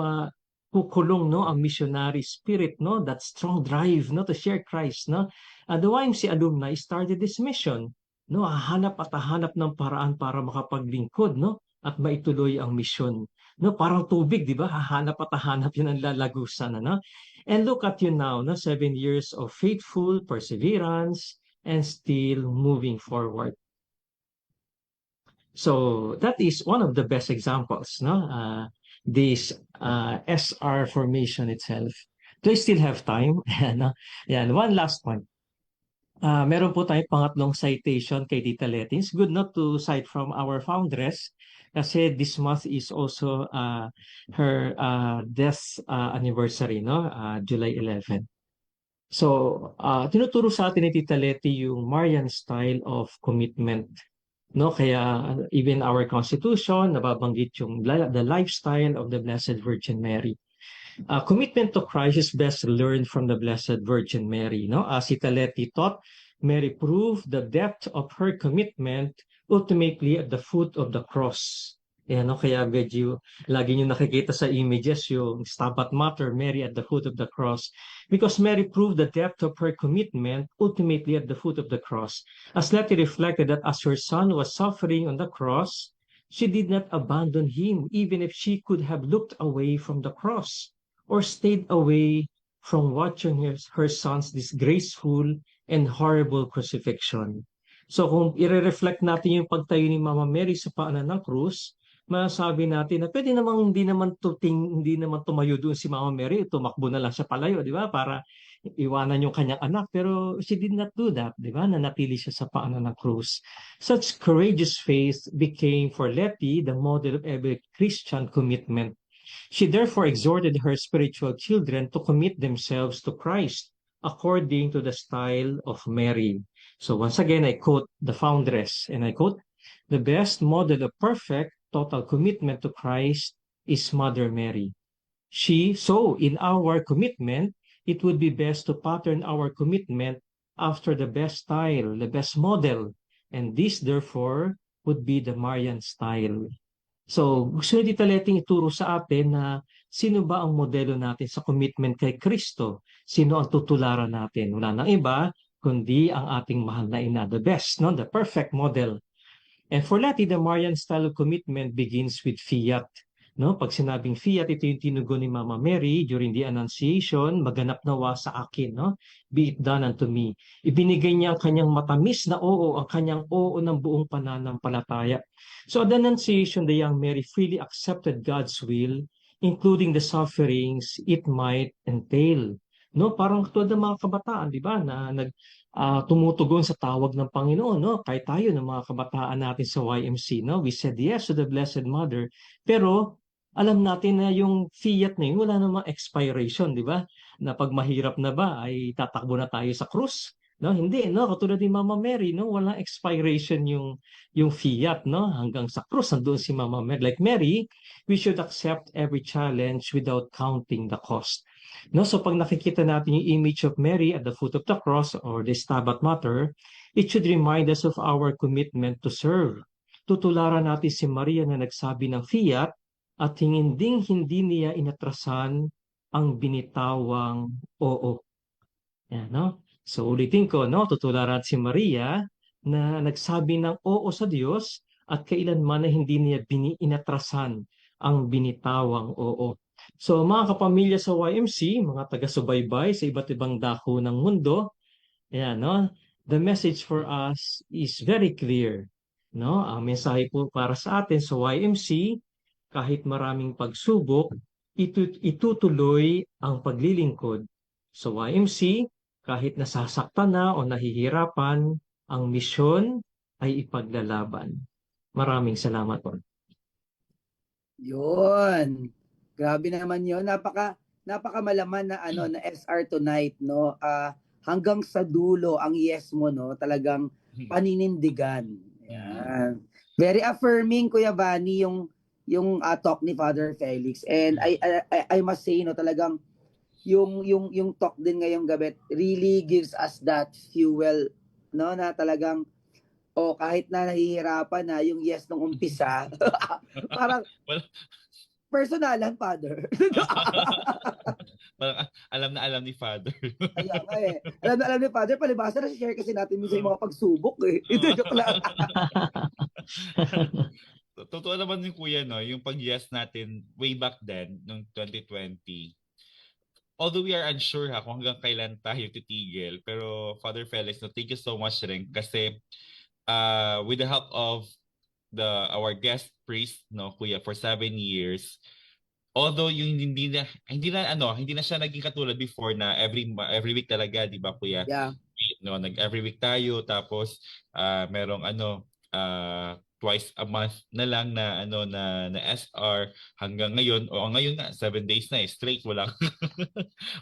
[SPEAKER 8] kukulong, no, ang missionary spirit, no, that strong drive, no, to share Christ, no. The YMC alumni started this mission, no, hahanap at hahanap ng paraan para makapaglingkod, no, at maituloy ang mission. No, parang tubig, di ba? Hahanap at hahanap yun ang lalagusan, ano? And look at you now, no, 7 years of faithful perseverance and still moving forward. So that is one of the best examples, no? This SR formation itself. Do I still have time? No? Yan, one last point. Meron po tayong pangatlong citation kay Tita Letty. It's good not to cite from our foundress kasi this month is also her death anniversary, no? July 11. So, tinuturo sa atin ni Tita Letty yung Marian style of commitment. No, kaya even our constitution nababanggit yung the lifestyle of the Blessed Virgin Mary. Commitment to Christ is best learned from the Blessed Virgin Mary. No, as Tita Letty taught, Mary proved the depth of her commitment ultimately at the foot of the cross. Yan, no, kaya medyo lagi nyo nakikita sa images yung Stabat Mater, Mary at the foot of the cross. Because Mary proved the depth of her commitment ultimately at the foot of the cross. As Letty reflected that as her son was suffering on the cross, she did not abandon him, even if she could have looked away from the cross or stayed away from watching her son's disgraceful and horrible crucifixion. So kung i-reflect natin yung pagtayo ni Mama Mary sa paanan ng krus, masabi natin na pwede namang hindi naman tumayo doon si Mama Mary, tumakbo na lang siya palayo, di ba? Para iwanan yung kanyang anak. Pero she did not do that, di ba? Nanatili siya sa paanan ng krus. Such courageous faith became for Letty the model of every Christian commitment. She therefore exhorted her spiritual children to commit themselves to Christ according to the style of Mary. So once again, I quote the foundress, and I quote, "The best model of perfect total commitment to Christ is Mother Mary. So in our commitment, it would be best to pattern our commitment after the best style, the best model, and this therefore would be the Marian style." So gusto ni Tita Letty ituro sa atin na sino ba ang modelo natin sa commitment kay Kristo? Sino ang tutularan natin? Wala nang iba kundi ang ating mahal na ina, the best, no? The perfect model. And for Letty, the Marian style of commitment begins with fiat. No? Pag sinabing fiat, ito yung tinugon ni Mama Mary during the Annunciation, maganap nawa sa akin, no? Be it done unto me. Ibinigay niya ang kanyang matamis na oo, ang kanyang oo ng buong pananampalataya. So at the Annunciation, the young Mary freely accepted God's will, including the sufferings it might entail. No, parang tulad ng mga kabataan, di ba, na tumutugon sa tawag ng Panginoon, no? Kahit tayo ng mga kabataan natin sa YMC, no? We said yes to the Blessed Mother, pero alam natin na yung fiat na yun, wala namang expiration, di ba? Na pag mahirap na ba, ay tatakbo na tayo sa krus. No, hindi, no? Katulad ni Mama Mary, no? Walang expiration yung fiat, no? Hanggang sa krus, nandoon si Mama Mary. Like Mary, we should accept every challenge without counting the cost. No, so pag nakikita natin yung image of Mary at the foot of the cross or the Stabat Mater, it should remind us of our commitment to serve. Tutularan natin si Maria na nagsabi ng fiat at hindi niya inatrasan ang binitawang oo. Yan, no? So ulitin ko, no? Tutularan si Maria na nagsabi ng oo sa Diyos at kailanman na hindi niya inatrasan ang binitawang oo. So mga kapamilya sa YMC, mga taga-subaybay sa iba't ibang dako ng mundo, ayan, no? The message for us is very clear. No? Ang mensahe po para sa atin sa YMC, kahit maraming pagsubok, itutuloy ang paglilingkod. Sa YMC, kahit nasasaktan na o nahihirapan, ang misyon ay ipaglalaban. Maraming salamat po.
[SPEAKER 7] Yun. Grabe naman 'yon. Napaka malaman na na SR tonight, no. Hanggang sa dulo ang yes mo, no, talagang paninindigan. Yan. Very affirming, Kuya Vani, yung talk ni Father Felix. And I must say, no, talagang yung talk din ngayong gabi really gives us that fuel, no, na talagang kahit na nahihirapan na yung yes nung umpisa, parang
[SPEAKER 6] Well,
[SPEAKER 7] personalan, Father.
[SPEAKER 6] parang alam ni Father.
[SPEAKER 7] Kaya nga eh. Alam na alam ni Father, palibasa na share kasi natin minsan yung mga pagsubok eh. Ito, joke lang.
[SPEAKER 6] Totoo naman yung kuya, no? Yung pag-yes natin way back then, noong 2020. Although we are unsure kung hanggang kailan tayo titigil. Pero Father Felix, no, thank you so much rin kasi with the help of our guest priest, no, kuya, for 7 years, although yung hindi na siya naging katulad before na every week talaga, di ba kuya?
[SPEAKER 7] Yeah.
[SPEAKER 6] No, every week tayo tapos merong twice a month na lang na na SR hanggang ngayon ngayon nga 7 days na straight walang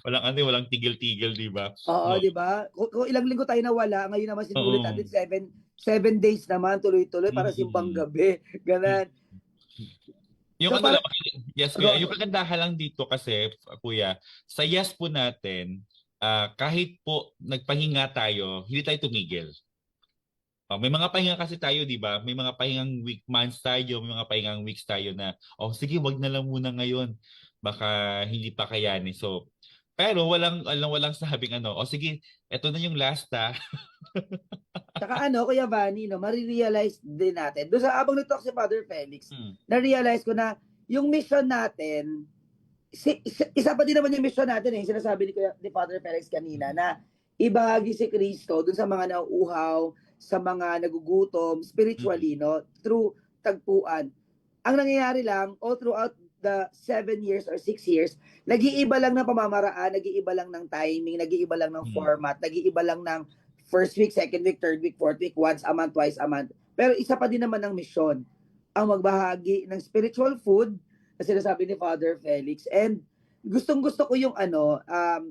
[SPEAKER 6] walang tigil-tigil, di ba?
[SPEAKER 7] Oo,
[SPEAKER 6] No.
[SPEAKER 7] di ba? Kung ilang linggo tayo nawala, ngayon naman sinulit
[SPEAKER 6] Oo.
[SPEAKER 7] natin 7 days naman, tuloy-tuloy para simbang gabi. Ganon.
[SPEAKER 6] Yung
[SPEAKER 7] So,
[SPEAKER 6] ano
[SPEAKER 7] para-
[SPEAKER 6] lang, yes kuya, yung kagandahan lang dito kasi kuya, sa yes po natin, kahit po nagpahinga tayo, hindi tayo tumigil. May mga pahinga kasi tayo, di ba? May mga pahingang months tayo, may mga pahingang weeks tayo na, sige, wag na lang muna ngayon. Baka hindi pa kayanin. So, pero walang sabing sige, eto na yung last
[SPEAKER 7] Tsaka Kuya Vani, no, marirealize din natin. Doon sa abang nag-talk si Father Felix,
[SPEAKER 6] Hmm.
[SPEAKER 7] na-realize ko na yung mission natin, isa pa din naman yung mission natin eh, sinasabi ni Father Felix kanina, na ibahagi si Kristo dun sa mga nauuhaw, sa mga nagugutom, spiritually, no, through tagpuan. Ang nangyayari lang, all throughout the 7 years or 6 years, nag-iiba lang ng pamamaraan, nag-iiba lang ng timing, nag-iiba lang ng format, nag-iiba lang ng first week, second week, third week, fourth week, once a month, twice a month. Pero isa pa din naman ng mission, ang magbahagi ng spiritual food na sinasabi ni Father Felix. And gustong-gusto ko yung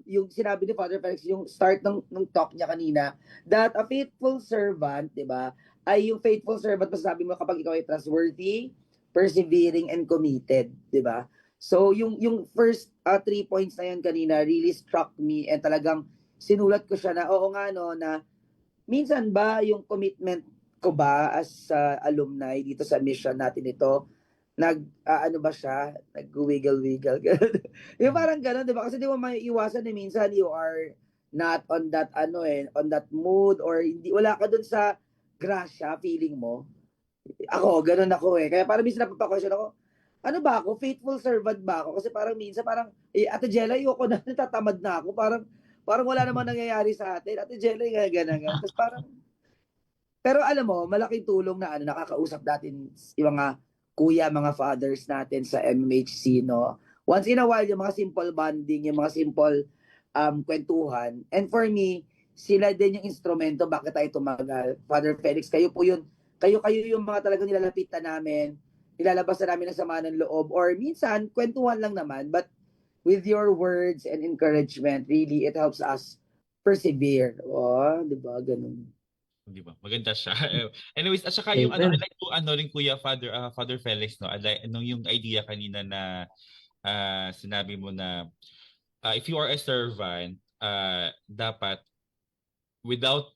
[SPEAKER 7] yung sinabi ni Father Felix, yung start ng talk niya kanina, that a faithful servant, di ba, ay yung faithful servant, masasabi mo kapag ikaw ay trustworthy, persevering, and committed, di ba? So, yung first 3 points na yun kanina really struck me, and talagang sinulat ko siya na, oo nga, no, na minsan ba yung commitment ko ba as alumni dito sa mission natin ito, ba siya, nag-wiggle-wiggle, gano'n. Yung parang gano'n, di ba? Kasi di mo maiiwasan na minsan you are not on that, on that mood, or hindi, wala ka dun sa grasya, feeling mo. Gano'n ako eh. Kaya parang minsan napapakosyon ako, ano ba ako? Faithful servant ba ako? Kasi parang minsan, Ate Jella, ayoko na, natatamad na ako. Parang wala namang nangyayari sa atin. Ate Jella, gano'n. Tapos pero alam mo, malaking tulong na nakakausap natin yung mga kuya, mga fathers natin sa MMHC, no? Once in a while, yung mga simple bonding, yung mga simple kwentuhan. And for me, sila din yung instrumento bakit tayo tumagal. Father Felix, kayo po yun. Kayo yung mga talagang nilalapitan namin, nilalabas na namin ng sama ng loob. Or minsan, kwentuhan lang naman. But with your words and encouragement, really, it helps us persevere. Di ba? Ganun.
[SPEAKER 6] Di ba? Maganda siya. Anyways, at saka yung I
[SPEAKER 8] Amen.
[SPEAKER 6] like to rin kuya Father Felix, no. I like yung idea kanina na sinabi mo na if you are a servant, dapat without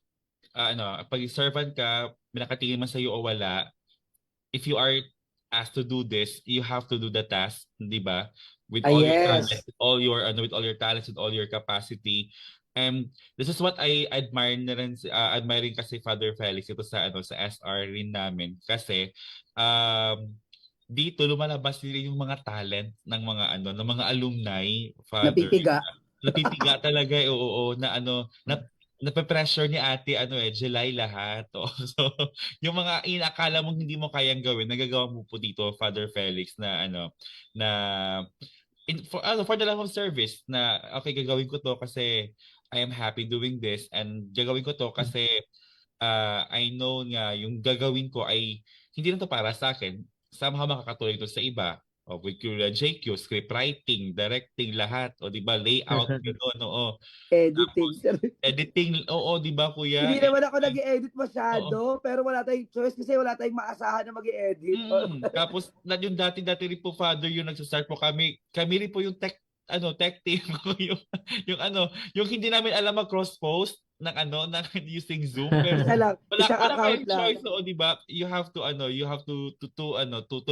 [SPEAKER 6] pag servant ka, may nakatingin man sa iyo o wala, if you are asked to do this, you have to do the task, di ba? With all your
[SPEAKER 7] Yes.
[SPEAKER 6] talents, with all your talents, with all your capacity. And this is what I admire na rin, admiring kasi Father Felix ito sa sa SR rin namin kasi dito lumalabas nila yung mga talent ng mga ng mga alumni, Father.
[SPEAKER 7] Napipiga.
[SPEAKER 6] Napipiga talaga oo na nape-pressure ni Ate July lahat. So yung mga inakala mong hindi mo kayang gawin, nagagawa mo po dito Father Felix na na for the love of service na okay gagawin ko to kasi I am happy doing this and gagawin ko to kasi I know nga yung gagawin ko ay hindi lang to para sa akin, somehow makakatulong to sa iba. with Kuya JQ, script writing, directing, lahat. O, di ba? Layout, gano'n, oo.
[SPEAKER 7] Editing.
[SPEAKER 6] Editing, oo, di ba, Kuya?
[SPEAKER 7] Hindi naman ako
[SPEAKER 6] Editing,
[SPEAKER 7] nag-edit
[SPEAKER 6] oo.
[SPEAKER 7] masyado, pero wala tayong choice kasi wala tayong maasahan na mag-edit.
[SPEAKER 6] Tapos yung dati rin po father yung nagsastart po kami rin po yung tech team ko yung hindi namin alam mag-cross post ng using Zoom pero
[SPEAKER 7] Isa lang, isang
[SPEAKER 6] wala
[SPEAKER 7] account
[SPEAKER 6] kayong
[SPEAKER 7] lang.
[SPEAKER 6] choice, oo, di ba? You have to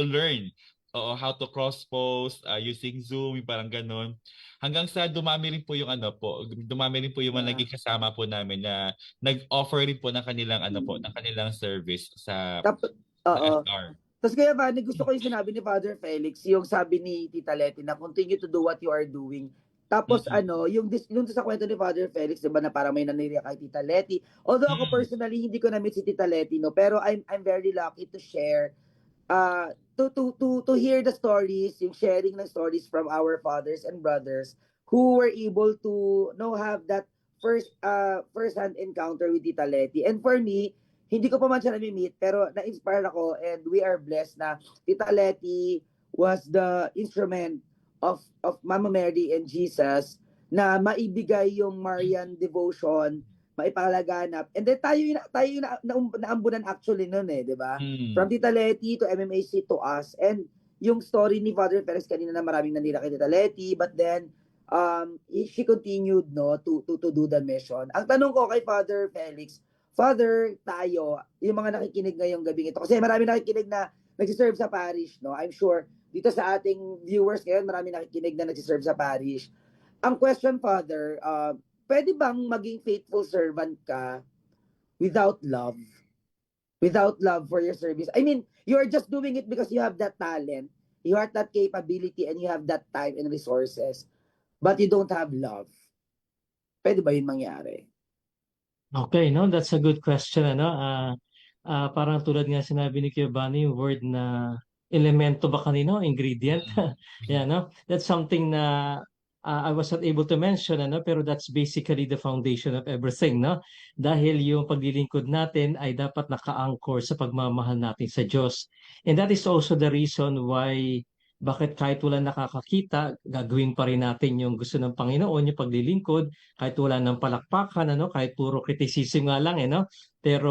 [SPEAKER 6] learn how to cross post using Zoom, yung parang ganon. Hanggang sa dumami rin po yung mga naging kasama po namin na nag-offer rin po ng kanilang service sa
[SPEAKER 7] Tapos, oo.
[SPEAKER 6] SR.
[SPEAKER 7] Tapos kaya Vanny, gusto ko yung sinabi ni Father Felix, yung sabi ni Tita Leti na continue to do what you are doing. Tapos yung sa kwento ni Father Felix, diba, na parang may naniriya kay Tita Leti. Although ako personally, hindi ko na-meet si Tita Leti, no? Pero I'm very lucky to share, to hear the stories, yung sharing ng stories from our fathers and brothers who were able to have that first-hand encounter with Tita Leti. And for me, hindi ko pa man siya nami-meet, pero na-inspire ako and we are blessed na Tita Leti was the instrument of Mama Mary and Jesus na maibigay yung Marian devotion, maipalaganap. And then tayo yung naambunan actually noon di ba? From Tita Leti to MMAC to us. And yung story ni Father Felix kanina na maraming nanila kay Tita Leti, but then she continued to do the mission. Ang tanong ko kay Father Felix, Father, tayo, yung mga nakikinig ngayong gabing ito, kasi marami nakikinig na nagsiserve sa parish, no? I'm sure, dito sa ating viewers ngayon, marami nakikinig na nagsiserve sa parish. Ang question, Father, pwede bang maging faithful servant ka without love? Without love for your service? I mean, you are just doing it because you have that talent, you have that capability, and you have that time and resources, but you don't have love. Pwede ba yun mangyari?
[SPEAKER 8] Okay, no, that's a good question, parang tulad nga sinabi ni Giovanni, yung word na elemento ba kanino, ingredient. Yeah, no, that's something na I was not able to mention, pero that's basically the foundation of everything, no? Dahil yung paglilingkod natin ay dapat naka-anchor sa pagmamahal natin sa Diyos. And that is also the reason why bakit kahit wala nakakakita, gagawin pa rin natin yung gusto ng Panginoon, yung paglilingkod, kahit wala ng palakpakan, kahit puro criticism nga lang, pero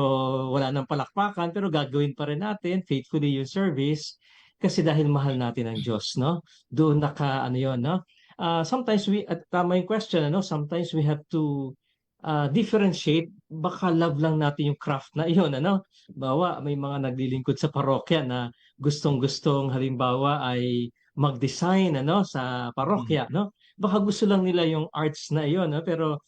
[SPEAKER 8] wala ng palakpakan, pero gagawin pa rin natin faithfully yung service kasi dahil mahal natin ang Diyos, no? Doon sometimes tama yung question, sometimes we have to differentiate, baka love lang natin yung craft na iyon, Bawa, may mga naglilingkod sa parokya na gustong-gustong halimbawa ay mag-design sa parokya, Baka gusto lang nila yung arts na iyon, pero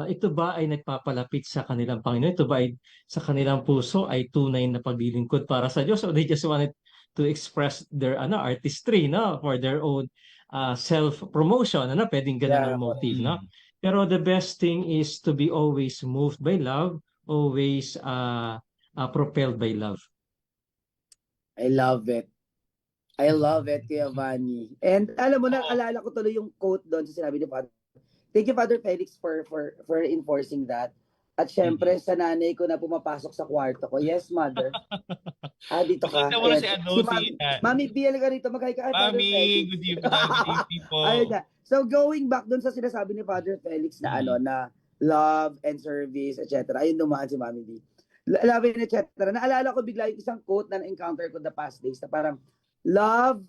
[SPEAKER 8] ito ba ay nagpapalapit sa kanilang Panginoon? Ito ba ay sa kanilang puso ay tunay na paglilingkod para sa Diyos, or they just wanted to express their artistry, for their own self-promotion, pwedeng ganun ang motive, Pero the best thing is to be always moved by love, always propelled by love.
[SPEAKER 7] I love it. I love it, Giovanni. And alam mo na, alala ko tuloy yung quote doon sa sinabi ni Father. Thank you, Father Felix, for enforcing that. At syempre, sa nanay ko na pumapasok sa kwarto ko. Yes, mother. Dito ka.
[SPEAKER 6] Nakita mo na si
[SPEAKER 7] Mami Biel ka rito. Magkaya ka.
[SPEAKER 6] Mami, good evening po.
[SPEAKER 7] Ayun na. So, going back doon sa sinasabi ni Father Felix na na love and service, etc. Ayun, dumaan si Mami B. Love and etc. Naalala ko bigla yung isang quote na na-encounter ko the past days na parang, love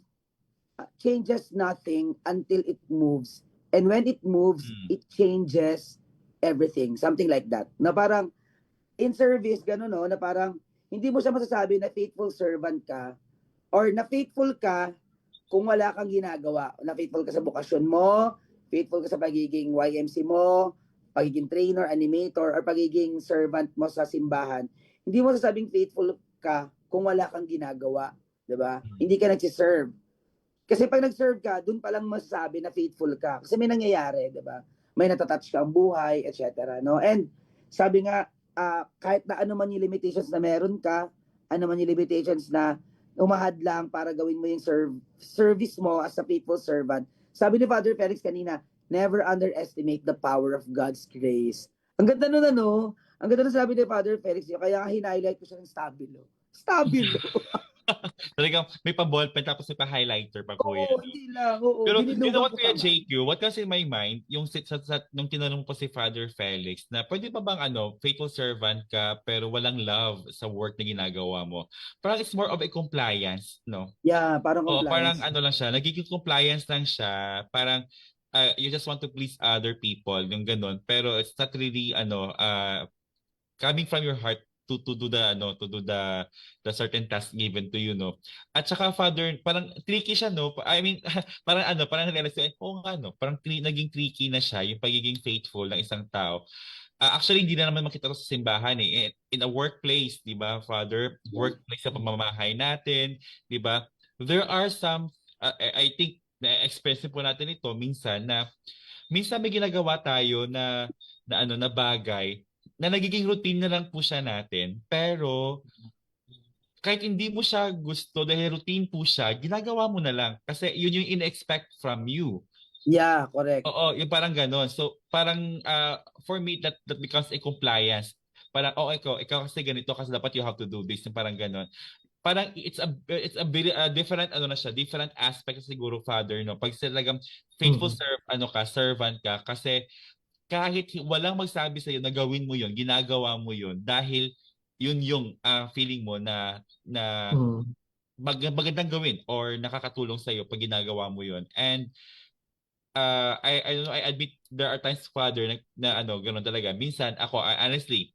[SPEAKER 7] changes nothing until it moves. And when it moves, it changes everything. Something like that. Na parang, in service, gano'n, na parang, hindi mo siya masasabi na faithful servant ka or na faithful ka kung wala kang ginagawa. Na faithful ka sa bukasyon mo, faithful ka sa pagiging YMC mo, pagiging trainer, animator, or pagiging servant mo sa simbahan. Hindi mo sasabing faithful ka kung wala kang ginagawa. Diba? Hindi ka nagsiserve. Kasi pag nag-serve ka, dun pa lang masasabi na faithful ka. Kasi may nangyayari, diba? May natatouch ka ang buhay, etc. No? And sabi nga, kahit na ano man yung limitations na meron ka, ano man yung limitations na umahad lang para gawin mo yung service mo as a faithful servant. Sabi ni Father Felix kanina, never underestimate the power of God's grace. Ang ganda nun, Ang ganda nun sabi ni Father Felix, kaya highlight ko siya ng stabilo. Stabilo.
[SPEAKER 6] Talagang may pa-ballpen tapos may pa-highlighter pa, kuya.
[SPEAKER 7] Oo, hindi lang. Oo,
[SPEAKER 6] Pero you know
[SPEAKER 7] binilugan
[SPEAKER 6] what,
[SPEAKER 7] ko
[SPEAKER 6] Kuya
[SPEAKER 7] pa nga.
[SPEAKER 6] JQ, what comes in my mind, yung nung tinanong po si Father Felix na pwede pa bang faithful servant ka pero walang love sa work na ginagawa mo? Parang it's more of a compliance, no?
[SPEAKER 7] Yeah, parang
[SPEAKER 6] Oo, parang
[SPEAKER 7] compliance.
[SPEAKER 6] lang siya, nagiging compliance lang siya, parang you just want to please other people, yung ganun. Pero it's not really coming from your heart to do the the certain task given to you, no. At saka, Father, parang tricky siya, no. I mean, parang parang realize ko, oo nga, no, parang naging tricky na siya yung pagiging faithful ng isang tao. Actually, hindi na naman makita to sa simbahan, eh. In a workplace, di ba, Father? Workplace sa pamamahay natin, di ba? There are some, I think, na-express po natin ito minsan may ginagawa tayo na bagay na nagiging routine na lang po siya natin. Pero kahit hindi mo siya gusto dahil routine po siya, ginagawa mo na lang. Kasi yun yung in-expect from you.
[SPEAKER 7] Yeah, correct.
[SPEAKER 6] Oo, yung parang ganon. So, parang for me, that becomes a compliance. Parang, ikaw kasi ganito kasi dapat you have to do this. Yung parang ganon. Parang it's a very different different aspect siguro, Father, no. Pag talagang faithful servant ka kasi kahit walang magsabi sa iyo na gawin mo 'yon, ginagawa mo 'yon dahil yun yung feeling mo na magandang gawin or nakakatulong sa iyo pag ginagawa mo 'yon. And I don't know, I admit there are times, Father, na ganun talaga. Minsan ako, honestly,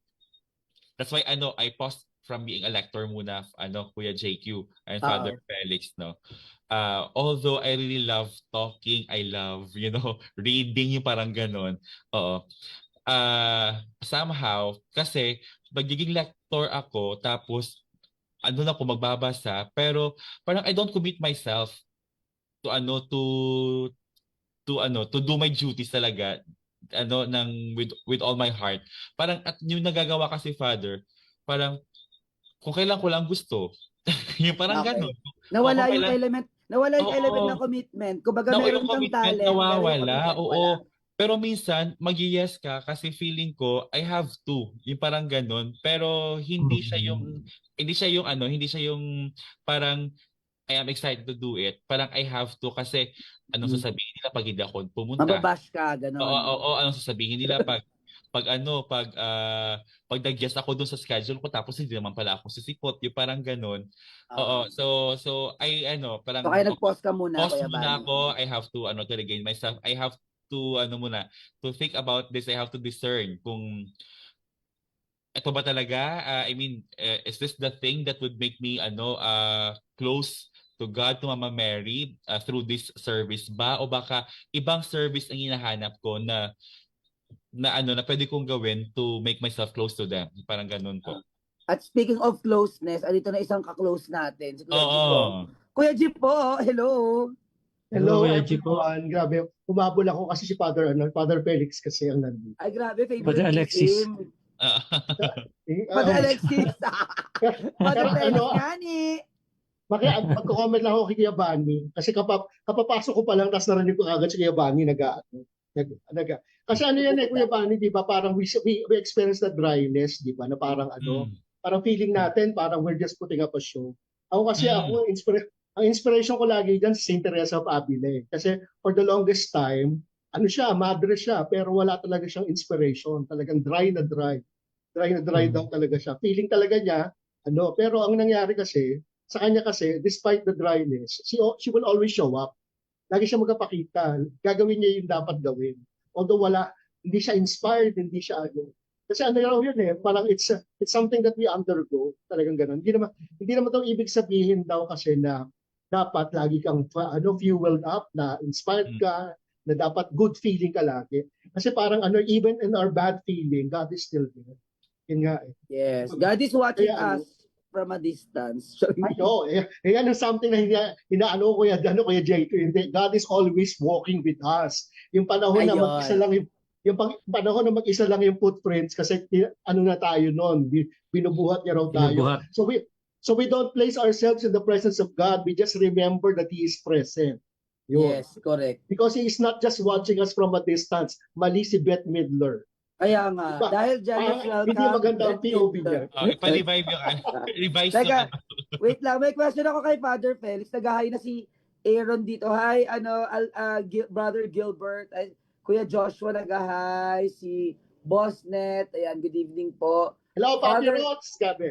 [SPEAKER 6] that's why I paused from being a lector muna, Kuya JQ and Father Felix, no. Although I really love talking, I love, reading, yung parang ganon. Oo. Somehow, kasi magiging lector ako, tapos na ako magbabasa, pero parang I don't commit myself to to do my duties talaga, with all my heart. Parang at yung nagagawa kasi, Father, parang kung kailan ko lang gusto. Yung parang
[SPEAKER 7] Okay.
[SPEAKER 6] ganon.
[SPEAKER 7] Nawala
[SPEAKER 6] kung
[SPEAKER 7] yung
[SPEAKER 6] kailan-
[SPEAKER 7] element
[SPEAKER 6] Oo.
[SPEAKER 7] ng commitment. Kumbaga
[SPEAKER 6] Yung
[SPEAKER 7] meron kang
[SPEAKER 6] commitment
[SPEAKER 7] talent, pero yung
[SPEAKER 6] nawawala,
[SPEAKER 7] commitment
[SPEAKER 6] oo.
[SPEAKER 7] wala.
[SPEAKER 6] Pero minsan, mag-yes ka kasi feeling ko, I have to. Yung parang ganun. Pero hindi siya yung parang I am excited to do it. Parang I have to kasi anong sasabihin nila pag hindi ako pumunta?
[SPEAKER 7] Mababash ka,
[SPEAKER 6] Oo,
[SPEAKER 7] ganon.
[SPEAKER 6] oo, anong sasabihin nila pag nag-guess ako dun sa schedule ko tapos hindi naman pala ako sisipot, yung parang ganun. Oo, so parang
[SPEAKER 7] So kaya nag-pause ka muna,
[SPEAKER 6] pause
[SPEAKER 7] Kuya
[SPEAKER 6] muna
[SPEAKER 7] Bani.
[SPEAKER 6] ako. I have to to regain myself. I have to muna to think about this. I have to discern kung ito ba talaga, I mean, is this the thing that would make me close to God, to Mama Mary, through this service ba, o baka ibang service ang hinahanap ko na pwede kong gawin to make myself close to them. Parang ganun po.
[SPEAKER 7] At speaking of closeness, andito na isang ka-close natin, si Kuya G po.
[SPEAKER 6] Oo.
[SPEAKER 7] Kuya G po, hello.
[SPEAKER 8] Hello,
[SPEAKER 9] Hello
[SPEAKER 8] Kuya G po.
[SPEAKER 9] everyone. Grabe, humabol ako kasi si Father Felix kasi ang nandito.
[SPEAKER 7] Ay, grabe,
[SPEAKER 8] Father Alexis.
[SPEAKER 7] favoritism.
[SPEAKER 9] Eh,
[SPEAKER 7] Father Alexis. Father
[SPEAKER 9] Pero
[SPEAKER 7] Felix nga ni.
[SPEAKER 9] magko-comment lang ako kay Kuya Bani kasi kapapasok ko pa lang tapos narinig ko agad si Kuya Bani kasi yan Kuya Bani, di ba, parang we experience the dryness, di ba, na parang parang feeling natin parang we're just putting up a show. Ako kasi ang inspiration ko lagi dyan si Saint Teresa of Avila kasi for the longest time madre siya pero wala talaga siyang inspiration, talagang dry na dry daw talaga siya, feeling talaga niya pero ang nangyari kasi sa kanya kasi, despite the dryness, she will always show up. Lagi siya magpapakita. Gagawin niya yung dapat gawin. Although hindi siya inspired, hindi siya Kasi yun parang it's something that we undergo. Talagang ganun. Hindi naman itong ibig sabihin daw kasi na dapat lagi kang fueled up, na inspired ka, na dapat good feeling ka lagi. Kasi parang even in our bad feeling, God is still there. Yun nga eh.
[SPEAKER 7] Yes, God is watching
[SPEAKER 9] Kaya,
[SPEAKER 7] us from a distance.
[SPEAKER 9] Yan ang something na inaano ko Kuya J2. God is always walking with us. Yung panahon na mag-isa lang panahon na mag-isa lang yung footprints kasi na tayo noon, binubuhat niya raw tayo. So we don't place ourselves in the presence of God. We just remember that He is present. Yun.
[SPEAKER 7] Yes, correct.
[SPEAKER 9] Because He is not just watching us from a distance. Mali si Bette Midler.
[SPEAKER 7] Kaya nga,
[SPEAKER 9] Diba?
[SPEAKER 7] dahil dyan, let's
[SPEAKER 9] Hindi
[SPEAKER 7] welcome
[SPEAKER 9] maganda ang
[SPEAKER 7] Red
[SPEAKER 9] POV
[SPEAKER 7] Kid.
[SPEAKER 9] niya.
[SPEAKER 6] Ipa-revive yung revise yung
[SPEAKER 7] Teka, wait lang, may question ako kay Father Felix. Nag-hi na si Aaron dito. Hi, Brother Gilbert. Ay, Kuya Joshua nag-hi. Si Bossnet. Ayan, good evening po.
[SPEAKER 9] Hello, Papi
[SPEAKER 7] Father-
[SPEAKER 9] Rots, gabi.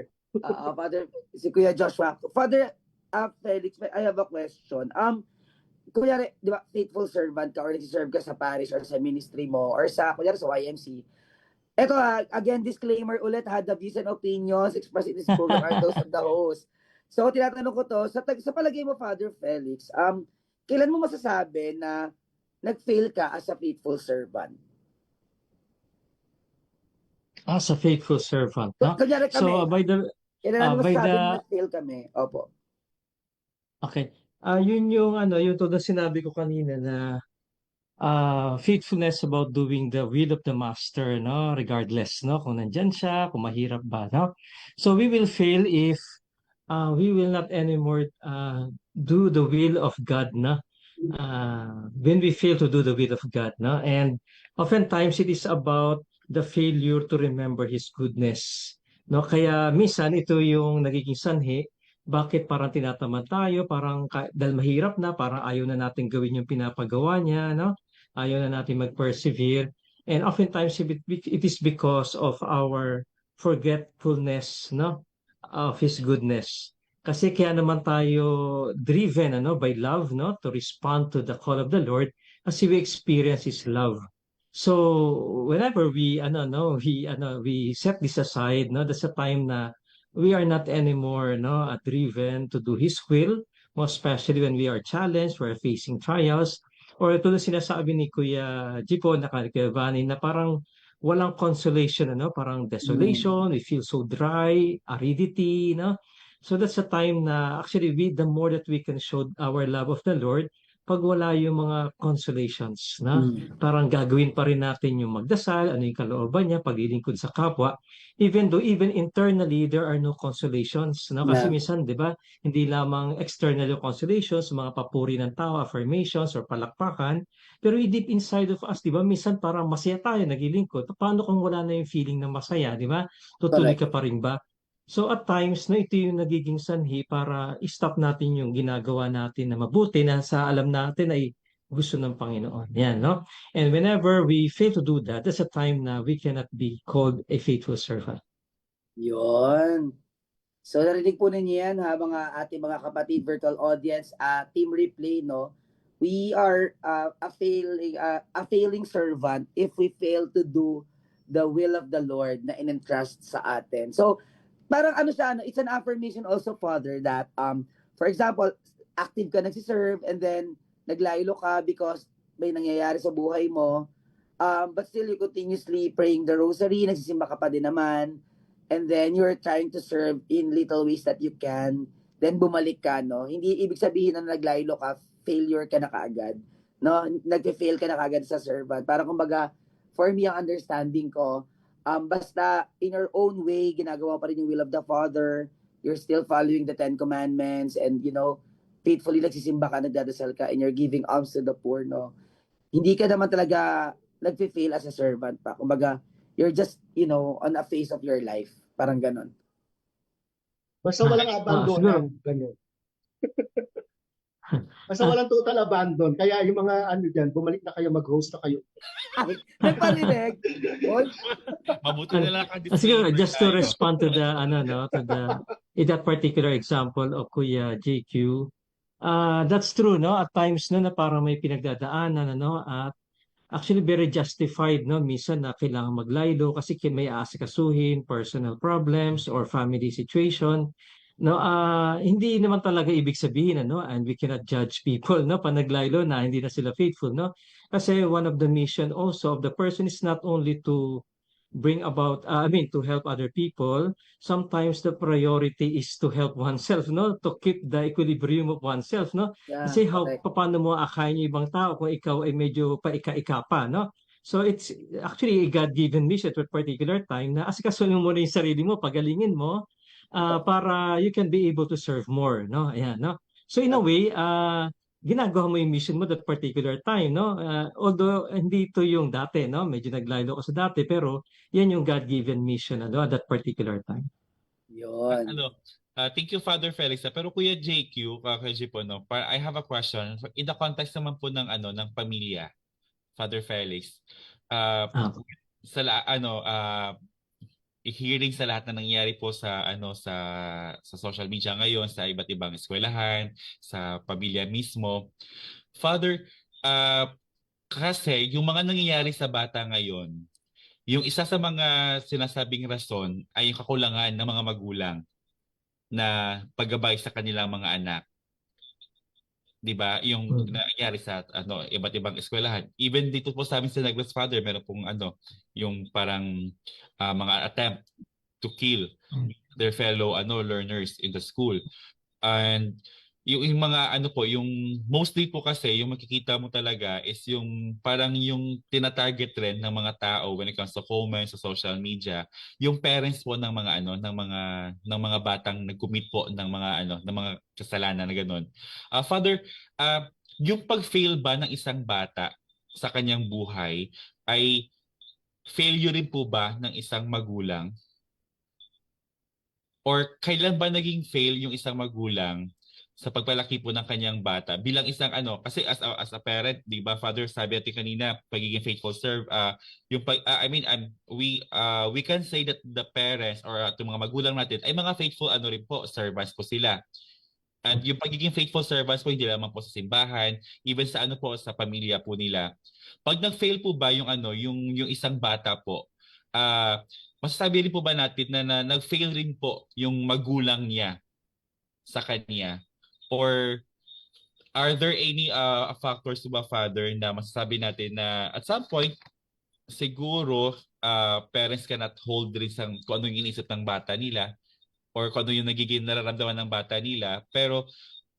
[SPEAKER 7] Father, si Kuya Joshua. Father Felix, I have a question. Kunyari, di ba, faithful servant ka or nag-serve ka sa parish or sa ministry mo or sa, kunyari, sa YMC. Ito again, disclaimer ulit, had the views and opinions expressed in this program are those of the host. So, tinatanong ko to, sa palagay mo, Father Felix, kailan mo masasabi na nag-fail ka as a faithful servant?
[SPEAKER 8] As a faithful servant, no?
[SPEAKER 7] Kunyari kami,
[SPEAKER 8] So, by the
[SPEAKER 7] kailan mo
[SPEAKER 8] by
[SPEAKER 7] masasabi
[SPEAKER 8] the-
[SPEAKER 7] na nag-fail kami? Opo.
[SPEAKER 8] Okay. Yun yung yung todo sinabi ko kanina na faithfulness about doing the will of the master, no? Regardless, no? Kung nandyan siya, kung mahirap ba, no? So we will fail if we will not anymore do the will of God, no? When we fail to do the will of God, no? And oftentimes it is about the failure to remember His goodness, no? Kaya minsan ito yung nagiging sanhi bakit parang tinatamad tayo, parang dahil mahirap na, parang ayaw na natin gawin yung pinapagawa niya, no? Ayaw na natin mag-persevere. And oftentimes it is because of our forgetfulness, no? Of His goodness. Kasi kaya naman tayo driven by love, no? To respond to the call of the Lord kasi we experience His love. So whenever we set this aside, no? That's a time na we are not anymore driven to do His will, most especially when we are challenged, we're facing trials, or ito na sinasabi ni Kuya Jipo na Kuya Vani na parang walang consolation, parang desolation, we feel so dry, aridity, no? So that's a time na actually the more that we can show our love of the Lord, pag wala yung mga consolations, na parang gagawin pa rin natin yung magdasal, ano yung kalooban niya, paglilingkod sa kapwa, even though even internally there are no consolations, no? Kasi
[SPEAKER 7] Yeah.
[SPEAKER 8] minsan, di ba, hindi lamang external yung consolations, mga papuri ng tao, affirmations or palakpakan, pero deep inside of us, di ba, minsan parang masaya tayo, naglilingkod. Paano kung wala na yung feeling ng masaya, di ba? Tutuloy ka pa rin ba? So at times, ito yung nagiging sanhi para i-stop natin yung ginagawa natin na mabuti na sa alam natin ay gusto ng Panginoon. Yan, no? And whenever we fail to do that, that's a time na we cannot be called a faithful servant.
[SPEAKER 7] Yun. So narinig po ninyo yan mga ating mga kapatid virtual audience, team replay, no? We are a failing servant if we fail to do the will of the Lord na in-entrust sa atin. So parang it's an affirmation also, Father, that for example, active ka nagsiserve and then naglaylo ka because may nangyayari sa buhay mo, but still you continuously praying the rosary, nagsisimba ka pa din naman, and then you're trying to serve in little ways that you can, then bumalik ka, no? Hindi ibig sabihin na naglaylo ka, failure ka na kaagad, no? Nag-fail ka na kaagad sa servant. Parang kumbaga, for me, ang understanding ko, basta in your own way, ginagawa pa rin yung will of the Father, you're still following the 10 Commandments, and faithfully nagsisimba ka, nagdadasal ka, and you're giving alms to the poor, no? Hindi ka naman talaga nag-fail as a servant pa. Kumbaga, you're just, on a phase of your life. Parang ganon.
[SPEAKER 9] Basta walang abandon. Ganun. Basta walang total abandon. Kaya yung mga dyan, bumalik na kayo, mag-host na kayo.
[SPEAKER 7] Ay, nagparinig. Oy,
[SPEAKER 6] Mabuti na lang
[SPEAKER 8] Siguro, just to respond to the in that particular example of Kuya JQ, that's true, no? At times, no, na parang may pinagdadaanan, at actually very justified, no? Minsan na kailangan maglaylo kasi may aasikasuhin, personal problems or family situation. No, hindi naman talaga ibig sabihin, and we cannot judge people, no, pag naglaylo na hindi na sila faithful, no? Kasi one of the mission also of the person is not only to bring about, to help other people. Sometimes the priority is to help oneself, no? To keep the equilibrium of oneself, no?
[SPEAKER 7] yeah,
[SPEAKER 8] Kasi
[SPEAKER 7] correct.
[SPEAKER 8] paano mo akayin yung ibang tao kung ikaw ay medyo paika-ika pa, no? So it's actually a God-given mission at a particular time na asikasuhin mo muna yung sarili mo, pagalingin mo, para you can be able to serve more, no? Ayan, no? So in a way, ginagawa mo yung mission mo that particular time, no? Although hindi ito yung dati, no? Medyo naglaylo ko sa dati, pero yan yung God-given mission, ano, at that particular time.
[SPEAKER 7] Yun.
[SPEAKER 6] Thank you, Father Felix. Pero Kuya JQ, Kuya Jipo, no, I have a question. In the context naman po ng ng pamilya, Father Felix.
[SPEAKER 8] Ah.
[SPEAKER 6] Sa hearing sa lahat na nangyayari po sa sa social media ngayon, sa iba't ibang eskwelahan, sa pamilya mismo. Father, kasi yung mga nangyayari sa bata ngayon, yung isa sa mga sinasabing rason ay yung kakulangan ng mga magulang na paggabay sa kanilang mga anak. 'Di ba? Yung nangyayari sa iba't ibang eskwelahan. Even dito po sa amin sa Negros, Father, meron pong yung parang mga attempt to kill their fellow learners in the school. And yung mga yung mostly po kasi yung makikita mo talaga is yung parang yung tina-target rin ng mga tao when it comes to comments sa social media, yung parents po ng mga ng mga batang nag-commit po ng mga ng mga kasalanan na gano'n. Father, yung pag-fail ba ng isang bata sa kanyang buhay ay failure rin po ba ng isang magulang? Or kailan ba naging fail yung isang magulang sa pagpalaki po ng kanyang bata bilang isang kasi as a parent, 'di ba, Father, sabi natin kanina, pagiging faithful we can say that the parents or yung mga magulang natin ay mga faithful rin po, servants po sila. And yung pagiging faithful servants po hindi lamang po sa simbahan, even sa po sa pamilya po nila. Pag nag-fail po ba yung yung isang bata po, masasabi rin po ba natin na nag-fail rin po yung magulang niya sa kanya? Or are there any factors ba, Father, na masasabi natin na at some point siguro parents cannot hold rin kung ano yung iniisip ng bata nila or kung ano yung nagiging nararamdaman ng bata nila. Pero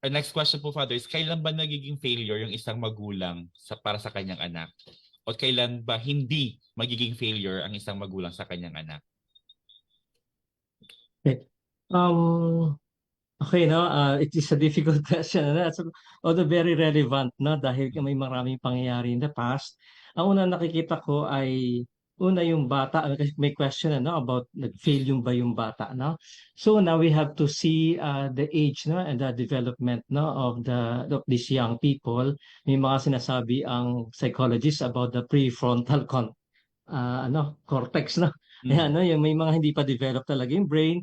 [SPEAKER 6] our next question po, Father, is kailan ba nagiging failure yung isang magulang para sa kanyang anak? O kailan ba hindi magiging failure ang isang magulang sa kanyang anak?
[SPEAKER 8] Okay. Okay, no? It is a difficult question. Although very relevant, no? Dahil may maraming pangyayari in the past. Ang una nakikita ko ay yung bata. Kasi may question about nag-fail yung bata, no? So now we have to see the age, no, and the development, no, of these young people. May mga sinasabi ang psychologists about the prefrontal cortex, no? Ayan, no? Yung may mga hindi pa develop talaga yung brain.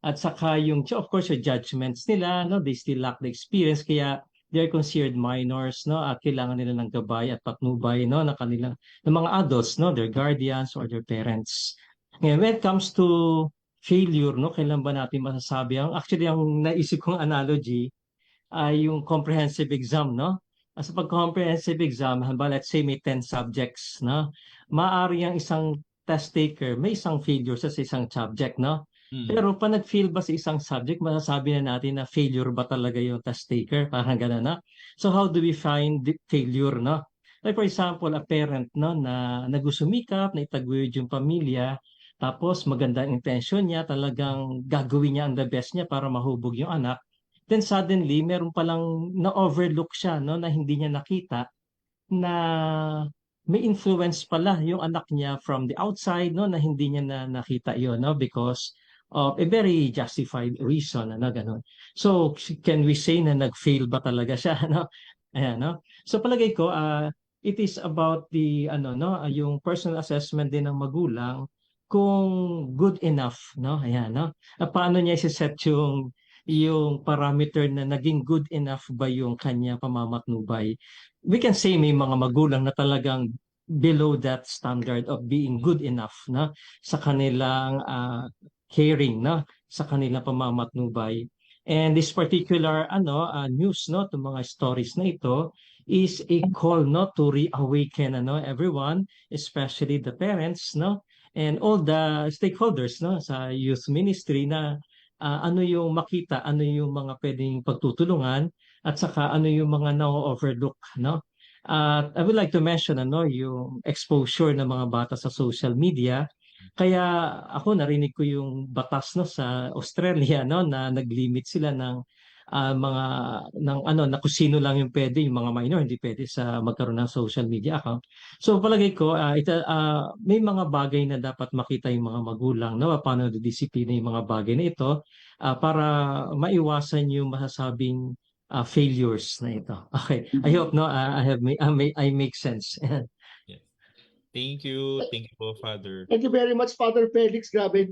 [SPEAKER 8] At saka of course, yung judgments nila, no, they still lack the experience, kaya they're considered minors, no, at kailangan nila ng gabay at patnubay, no, ng mga adults, no, their guardians or their parents. Ngayon, when it comes to failure, no, kailan ba natin masasabi? Actually, ang naisip kong analogy ay yung comprehensive exam, no? Sa pag-comprehensive exam, let's say may 10 subjects, no? Maaari ang isang test taker, may isang failure sa isang subject, no? Pero pa nag-fail ba sa isang subject, masasabi na natin na failure ba talaga yung test taker? Parang gano'n, na. So how do we find the failure, no? Like for example, a parent, no, na nagusumikap, na itaguyod yung pamilya, tapos maganda ang intention niya, talagang gagawin niya ang the best niya para mahubog yung anak. Then suddenly, meron palang na-overlook siya, no, na hindi niya nakita na may influence pala yung anak niya from the outside, no, na hindi niya na nakita yun, no, because of a very justified reason, ganun. So, can we say na nag-fail ba talaga siya, no? Ayan, no? So, palagay ko, it is about the, yung personal assessment din ng magulang kung good enough, no? Ayan, no? Paano niya i-set yung parameter na naging good enough ba yung kanya pamamatnubay. We can say may mga magulang na talagang below that standard of being good enough, na sa kanilang caring, na sa kanilang pamamatnubay. And this particular news, no, to mga stories na ito is a call, no, to reawaken everyone, especially the parents, no, and all the stakeholders, no, sa youth ministry, na ano yung makita, ano yung mga pwedeng pagtutulungan, at saka ano yung mga na-overlook, no. I would like to mention yung exposure ng mga bata sa social media. Kaya ako narinig ko yung batas, no, sa Australia, no, na nag-limit sila ng mga ng ano na kung sino lang yung pwede, yung mga minor hindi pwede sa magkaroon ng social media account. So palagay ko may mga bagay na dapat makita yung mga magulang na paano disiplina yung mga bagay na ito para maiwasan yung masasabing failures na ito. Okay. I hope no I make sense.
[SPEAKER 6] Yes. Thank you. Thank you po, Father.
[SPEAKER 9] Thank you very much, Father Felix. Grabe,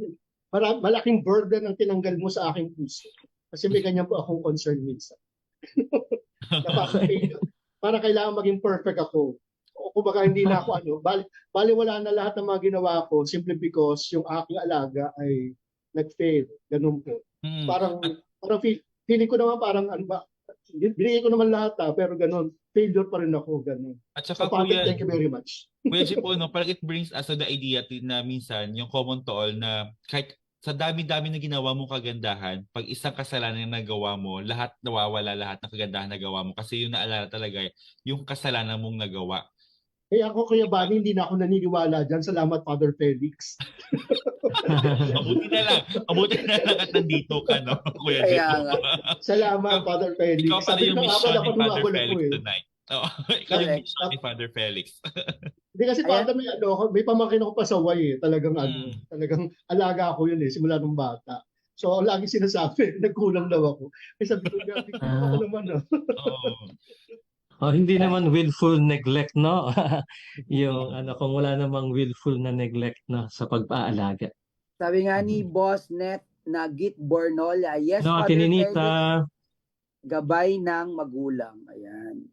[SPEAKER 9] malaking burden ang tinanggal mo sa aking puso. Kasi may ganyan po akong concern minsan. Para kailangan maging perfect ako. O kumbaga hindi na ako bali wala na lahat ng mga ginawa ko simply because yung aking alaga ay nag-fail. Ganun po. Parang feeling ko naman parang binigay ko naman lahat pero ganun. Failure pa rin ako. Ganun.
[SPEAKER 6] At saka,
[SPEAKER 9] So, Father, thank you very much.
[SPEAKER 6] Kuya Jeep, parang it brings us to the idea na minsan, yung common to all na kahit sa dami-dami na ginawa mong kagandahan, pag isang kasalanan na nagawa mo, lahat nawawala, lahat ng kagandahan na nagawa mo. Kasi yung naalala talaga, yung kasalanan mong nagawa.
[SPEAKER 9] Kaya ako, Kuya Bani, hindi na ako naniniwala dyan. Salamat, Father Felix.
[SPEAKER 6] Mabuti na lang at nandito ka, no, Kuya
[SPEAKER 7] Kaya
[SPEAKER 6] Jeep.
[SPEAKER 7] nga.
[SPEAKER 9] Salamat, Father Felix.
[SPEAKER 6] Ikaw pala yung mission ni Father Felix
[SPEAKER 9] eh.
[SPEAKER 6] tonight. Oh, ikaw yung mission ni Father Felix.
[SPEAKER 9] Hindi kasi Father, may pamangkin ako pasaway eh. Talagang talagang alaga ako yun eh, simula nung bata. So, lagi sinasabi, nagkulang daw ako. Eh sabi ko, grabe ko ako naman.
[SPEAKER 8] Hindi naman willful neglect, no? Yung kung wala namang willful na neglect na sa pagpaalaga.
[SPEAKER 7] Sabi nga ni Boss Net na Git Bornola, yes,
[SPEAKER 8] No,
[SPEAKER 7] Father
[SPEAKER 8] Tininita,
[SPEAKER 7] Felix, gabay ng magulang. Ayan.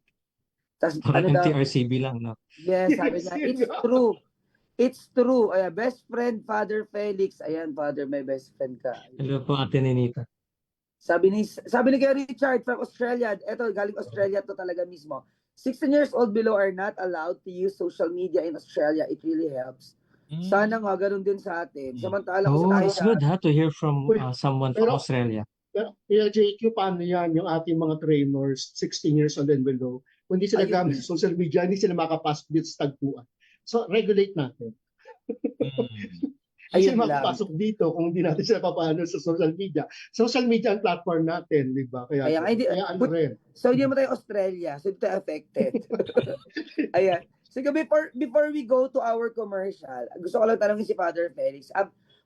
[SPEAKER 7] Tas,
[SPEAKER 8] parang MTRCB lang, no?
[SPEAKER 7] Yes, sabi niya, it's true. It's true. Ayan, best friend, Father Felix. Ayan, Father, may best friend ka.
[SPEAKER 8] Hello po, Ate Ninita.
[SPEAKER 7] Sabi ni Kuya Richard from Australia, eto, galing Australia to talaga mismo. 16 years old below are not allowed to use social media in Australia. It really helps. Sana nga, ganun din sa atin. Samantalang
[SPEAKER 8] It's good to hear from someone from Australia.
[SPEAKER 9] Pero JQ, paano yan? Yung ating mga trainers, 16 years old and below, kung hindi sila gamit sa social media, hindi sila makapasok dito sa tagpuan. So, regulate natin. Kasi makapasok dito kung hindi natin sila papaano sa social media. Social media ang platform natin, di ba? Kaya rin.
[SPEAKER 7] So, hindi mo tayo Australia. So, hindi tayo affected. Ayan. So, before we go to our commercial, gusto ko lang tanongin si Father Felix.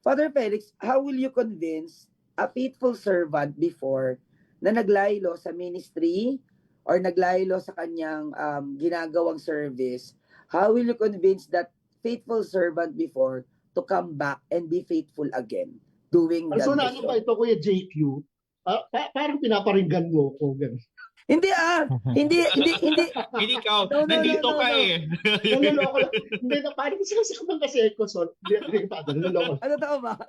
[SPEAKER 7] Father Felix, how will you convince a faithful servant before na naglaylo sa ministry or naglaylo sa kanyang ginagawang service? How will you convince that faithful servant before to come back and be faithful again doing that?
[SPEAKER 9] So, ano pa ito, Kuya JQ? Parang pinaparinggan mo ako.
[SPEAKER 7] Hindi hindi.
[SPEAKER 6] Hindi ikaw, nandito ka eh.
[SPEAKER 9] Naloloko lang. Hindi, parang sinasabi kasi ako. Hindi, naloloko.
[SPEAKER 7] Totoo ba?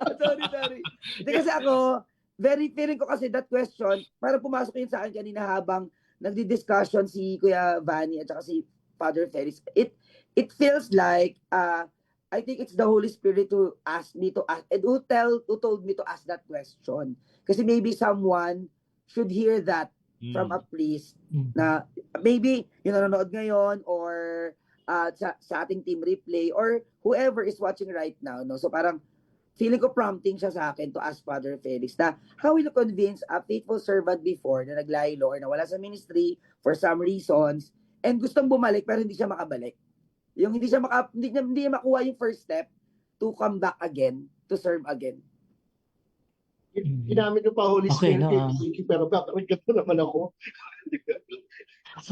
[SPEAKER 7] Sorry. Hindi kasi ako, feeling ko kasi that question, parang pumasok yun sa akin kanina habang nagdi-discussion si Kuya Vanny at saka si Father Felix. It feels like, I think it's the Holy Spirit who asked me to ask, and who told me to ask that question. Kasi maybe someone should hear that from a priest na maybe yung nanonood ngayon or sa ating team replay or whoever is watching right now, no? So parang feeling ko prompting siya sa akin to ask Father Felix na how will you convince a faithful servant before na naglaylo or nawala sa ministry for some reasons and gustong bumalik pero hindi siya makabalik. Yung hindi makuha yung first step to come back again, to serve again.
[SPEAKER 9] Ginamit ko pa Holy Spirit, pero kakarigat na naman ako.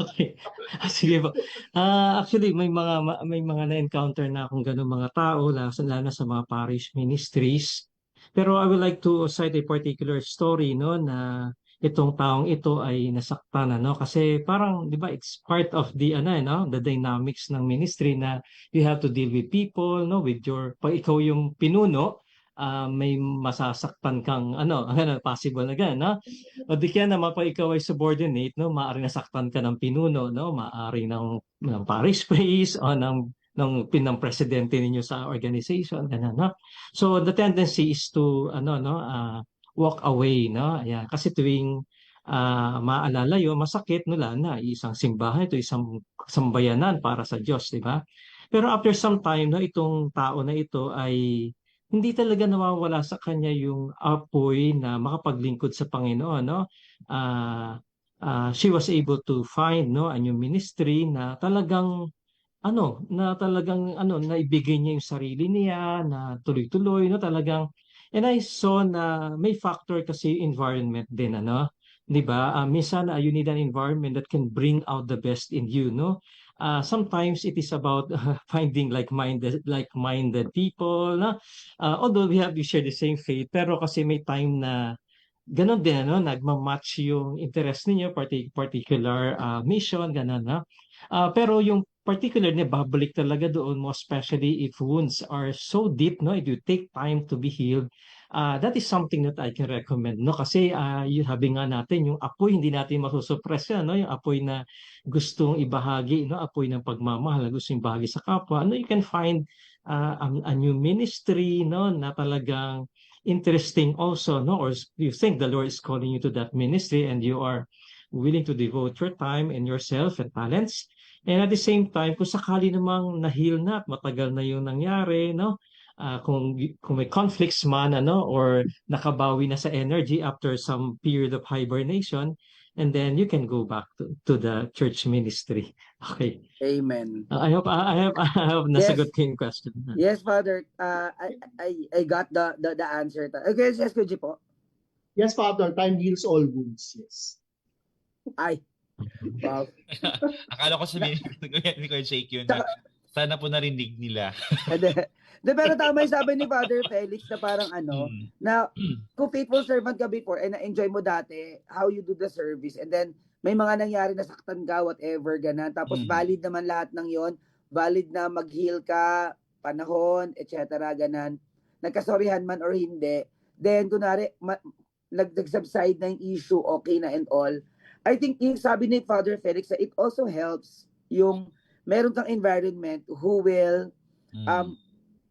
[SPEAKER 8] Okay. Sige po. Actually, may mga na-encounter na akong ganung mga tao, lalo na sa mga parish ministries. Pero I would like to cite a particular story, no, na itong taong ito ay nasaktan, kasi parang, di ba, it's part of the the dynamics ng ministry na you have to deal with people, no, with pag ikaw yung pinuno, may masasaktan kang possible na ganun, no? O di kaya naman pag ikaw ay subordinate, no, maaari nasaktan ka ng pinuno, no, maaari ng parish priest o ng presidente ninyo sa organization, ganun, no? So the tendency is to walk away, no? Ayan, kasi tuwing maalala yun, masakit, no, na isang simbahan ito, isang sambayanan para sa Diyos, di ba? Pero after some time, no, itong tao na ito ay hindi talaga nawawala sa kanya yung apoy na makapaglingkod sa Panginoon, no? Ah, she was able to find, no, a new ministry na talagang naibigay niya yung sarili niya na tuloy-tuloy, no, talagang. And I saw na may factor kasi environment din, 'di ba? Minsan you need an environment that can bring out the best in you, no? Sometimes it is about finding like-minded people, no? Although we share the same faith, pero kasi may time na ganon din, nagma-match yung interest ninyo, particular mission, ganon, no? Pero yung particular na babalik talaga doon mo, especially if wounds are so deep, no? If you take time to be healed, that is something that I can recommend, no? Kasi yung sabi nga natin, yung apoy, hindi natin masusuppress yan, no? Yung apoy na gustong ibahagi, no? Apoy ng pagmamahal, na gustong ibahagi sa kapwa. You can find a new ministry, no? Na talagang interesting also, no? Or you think the Lord is calling you to that ministry and you are willing to devote your time and yourself and talents. And at the same time, kung sakali namang na-heal na at matagal na yung nangyari, no? Kung may conflicts man, or nakabawi na sa energy after some period of hibernation, and then you can go back to the church ministry. Okay.
[SPEAKER 7] Amen.
[SPEAKER 8] I hope nasagot ko yung question.
[SPEAKER 7] Yes, Father. I got the answer. Okay, yes, Kuji po.
[SPEAKER 9] Yes, Father, time heals all wounds. Yes.
[SPEAKER 7] Ay. Wow.
[SPEAKER 6] Akala ko sabihin ni Kuya Jake yun na sana po narinig nila.
[SPEAKER 7] Pero tama yung sabi ni Father Felix na parang na kung faithful servant ka before and na-enjoy mo dati how you do the service and then may mga nangyari na saktan ka, whatever, ganun. Tapos valid naman lahat ng yon, valid na mag-heal ka, panahon, etc. ganun. Nagkasorihan man or hindi. Then, kunwari, nag-subside na yung issue, okay na and all. I think yung sabi ni Father Felix, it also helps yung meron kang environment who will